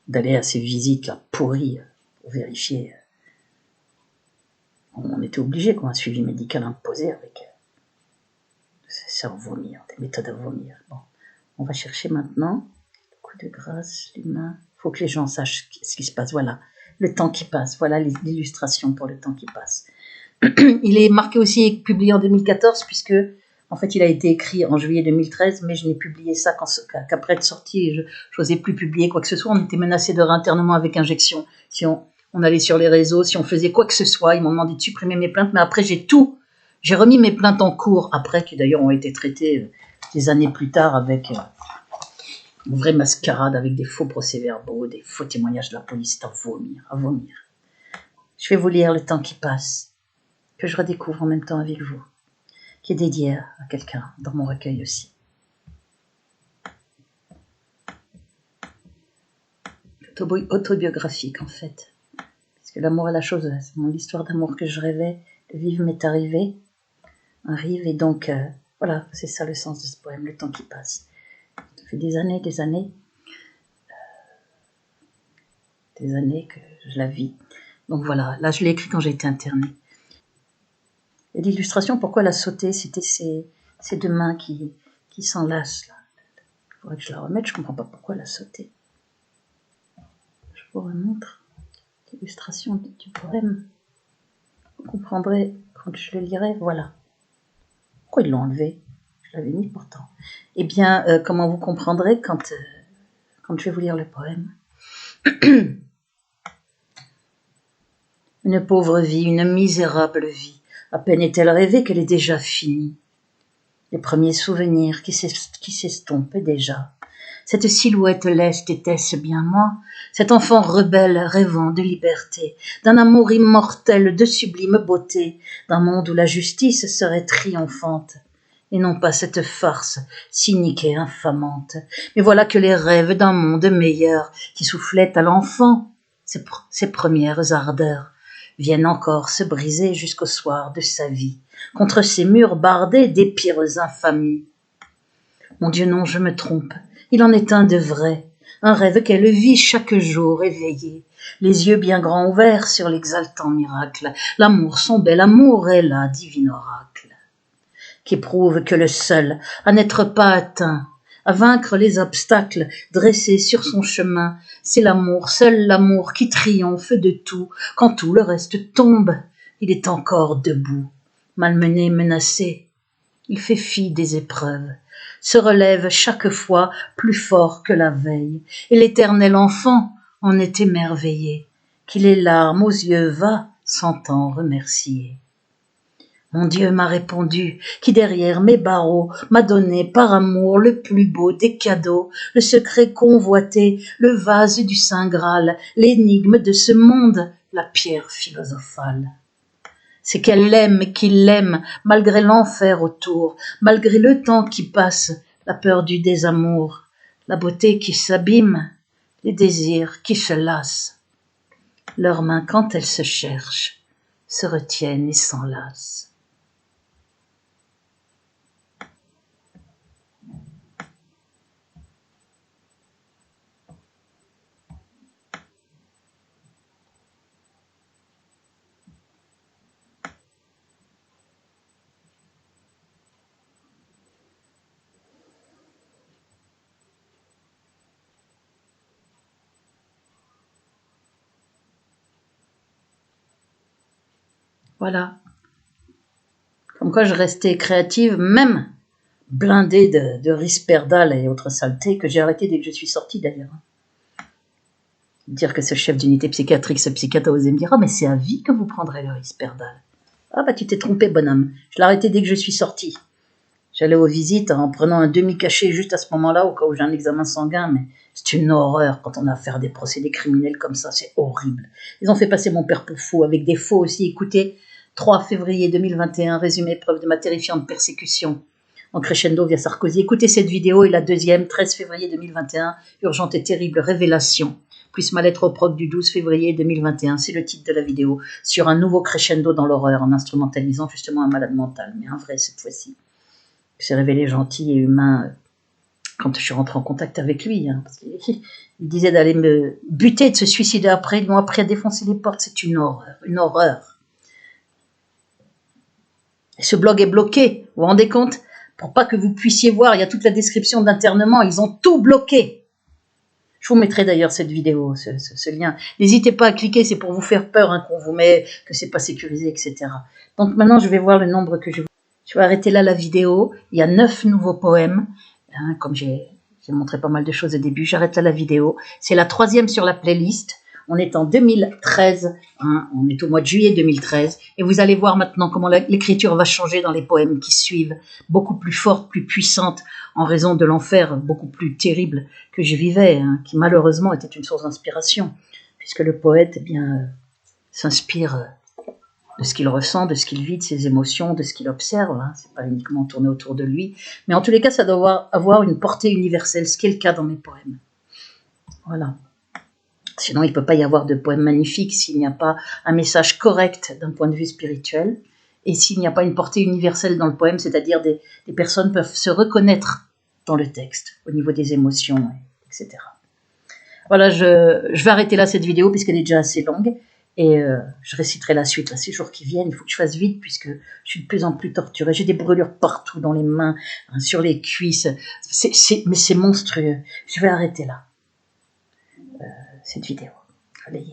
A: D'aller à ces visites là pourries pour vérifier. On était obligé, quoi, un suivi médical imposé avec ça à vomir, des méthodes à vomir. Bon, on va chercher maintenant le coup de grâce, l'humain. Il faut que les gens sachent ce qui se passe. Voilà. Le temps qui passe, voilà l'illustration pour le temps qui passe. Il est marqué aussi et publié en 2014 puisque, en fait, il a été écrit en juillet 2013, mais je n'ai publié ça qu'après être sorti. Je n'osais plus publier quoi que ce soit. On était menacé de réinternement avec injection. Si on allait sur les réseaux, si on faisait quoi que ce soit, ils m'ont demandé de supprimer mes plaintes, mais après j'ai remis mes plaintes en cours, après qui d'ailleurs ont été traitées des années plus tard avec une vraie mascarade avec des faux procès-verbaux, des faux témoignages de la police. C'est à vomir, à vomir. Je vais vous lire Le temps qui passe, que je redécouvre en même temps avec vous, qui est dédié à quelqu'un dans mon recueil aussi. Autobiographique en fait, parce que l'amour est la chose, c'est mon histoire d'amour que je rêvais, le vivre m'est arrivé, arrive, et donc voilà, c'est ça le sens de ce poème, Le temps qui passe. Ça fait des années que je la vis. Donc voilà, là je l'ai écrit quand j'ai été internée. Et l'illustration, pourquoi elle a sauté, c'était ces 2 mains qui s'enlacent là. Il faudrait que je la remette, je ne comprends pas pourquoi elle a sauté. Je vous remontre l'illustration du poème. Vous comprendrez quand je le lirai, voilà. Pourquoi ils l'ont enlevé? Je l'avais mis pourtant. Eh bien, comment vous comprendrez quand je vais vous lire le poème. Une pauvre vie, une misérable vie. À peine est-elle rêvée qu'elle est déjà finie. Les premiers souvenirs qui s'estompent déjà. Cette silhouette leste était-ce bien moi? Cet enfant rebelle rêvant de liberté, d'un amour immortel, de sublime beauté, d'un monde où la justice serait triomphante, et non pas cette farce cynique et infamante. Mais voilà que les rêves d'un monde meilleur qui soufflaient à l'enfant ses premières ardeurs viennent encore se briser jusqu'au soir de sa vie, contre ces murs bardés des pires infamies. Mon Dieu, non, je me trompe, il en est un de vrai, un rêve qu'elle vit chaque jour éveillé, les yeux bien grands ouverts sur l'exaltant miracle, l'amour, son bel amour est la divine oracle, qui prouve que le seul à n'être pas atteint, à vaincre les obstacles dressés sur son chemin, c'est l'amour, seul l'amour qui triomphe de tout, quand tout le reste tombe, il est encore debout, malmené, menacé, il fait fi des épreuves, se relève chaque fois plus fort que la veille, et l'éternel enfant en est émerveillé, qui les larmes aux yeux va s'entend remercier. Mon Dieu m'a répondu, qui derrière mes barreaux m'a donné par amour le plus beau des cadeaux, le secret convoité, le vase du Saint Graal, l'énigme de ce monde, la pierre philosophale. C'est qu'elle l'aime et qu'il l'aime, malgré l'enfer autour, malgré le temps qui passe, la peur du désamour, la beauté qui s'abîme, les désirs qui se lassent. Leurs mains, quand elles se cherchent, se retiennent et s'enlacent. Voilà. Comme quoi je restais créative, même blindée de risperdal et autres saletés, que j'ai arrêté dès que je suis sortie d'ailleurs. Dire que ce chef d'unité psychiatrique, ce psychiatre a osé me dire « Ah, mais c'est à vie que vous prendrez le risperdal. » Ah bah tu t'es trompé, bonhomme. Je l'ai arrêté dès que je suis sortie. J'allais aux visites en prenant un demi-cachet juste à ce moment-là, au cas où j'ai un examen sanguin, mais c'est une horreur quand on a affaire à des procédés criminels comme ça, c'est horrible. Ils ont fait passer mon père pour fou, avec des faux aussi. Écoutez, 3 février 2021, résumé preuve de ma terrifiante persécution en crescendo via Sarkozy. Écoutez cette vidéo et la deuxième, 13 février 2021, urgente et terrible révélation, plus ma lettre au proc du 12 février 2021, c'est le titre de la vidéo, sur un nouveau crescendo dans l'horreur en instrumentalisant justement un malade mental, mais un vrai cette fois-ci. Il s'est révélé gentil et humain quand je suis rentré en contact avec lui. Parce qu'il disait d'aller me buter, de se suicider après. Ils m'ont appris à défoncer les portes. C'est une horreur, une horreur. Et ce blog est bloqué, vous vous rendez compte? Pour pas que vous puissiez voir, il y a toute la description d'internement. Ils ont tout bloqué. Je vous mettrai d'ailleurs cette vidéo, ce lien. N'hésitez pas à cliquer, c'est pour vous faire peur qu'on vous met, que c'est pas sécurisé, etc. Donc maintenant, je vais voir le nombre que je vais arrêter là la vidéo. Il y a 9 nouveaux poèmes. Comme j'ai montré pas mal de choses au début, j'arrête là la vidéo. C'est la 3e sur la playlist. On est en 2013. On est au mois de juillet 2013. Et vous allez voir maintenant comment l'écriture va changer dans les poèmes qui suivent. Beaucoup plus forte, plus puissante, en raison de l'enfer beaucoup plus terrible que je vivais, qui malheureusement était une source d'inspiration. Puisque le poète, s'inspire de ce qu'il ressent, de ce qu'il vit, de ses émotions, de ce qu'il observe. C'est pas uniquement tourné autour de lui. Mais en tous les cas, ça doit avoir une portée universelle, ce qui est le cas dans mes poèmes. Voilà. Sinon, il ne peut pas y avoir de poème magnifique s'il n'y a pas un message correct d'un point de vue spirituel et s'il n'y a pas une portée universelle dans le poème, c'est-à-dire des personnes peuvent se reconnaître dans le texte au niveau des émotions, etc. Voilà, je vais arrêter là cette vidéo puisqu'elle est déjà assez longue. Et je réciterai la suite, ces jours qui viennent. Il faut que je fasse vite puisque je suis de plus en plus torturée. J'ai des brûlures partout dans les mains, sur les cuisses. Mais c'est monstrueux. Je vais arrêter là cette vidéo. Allez.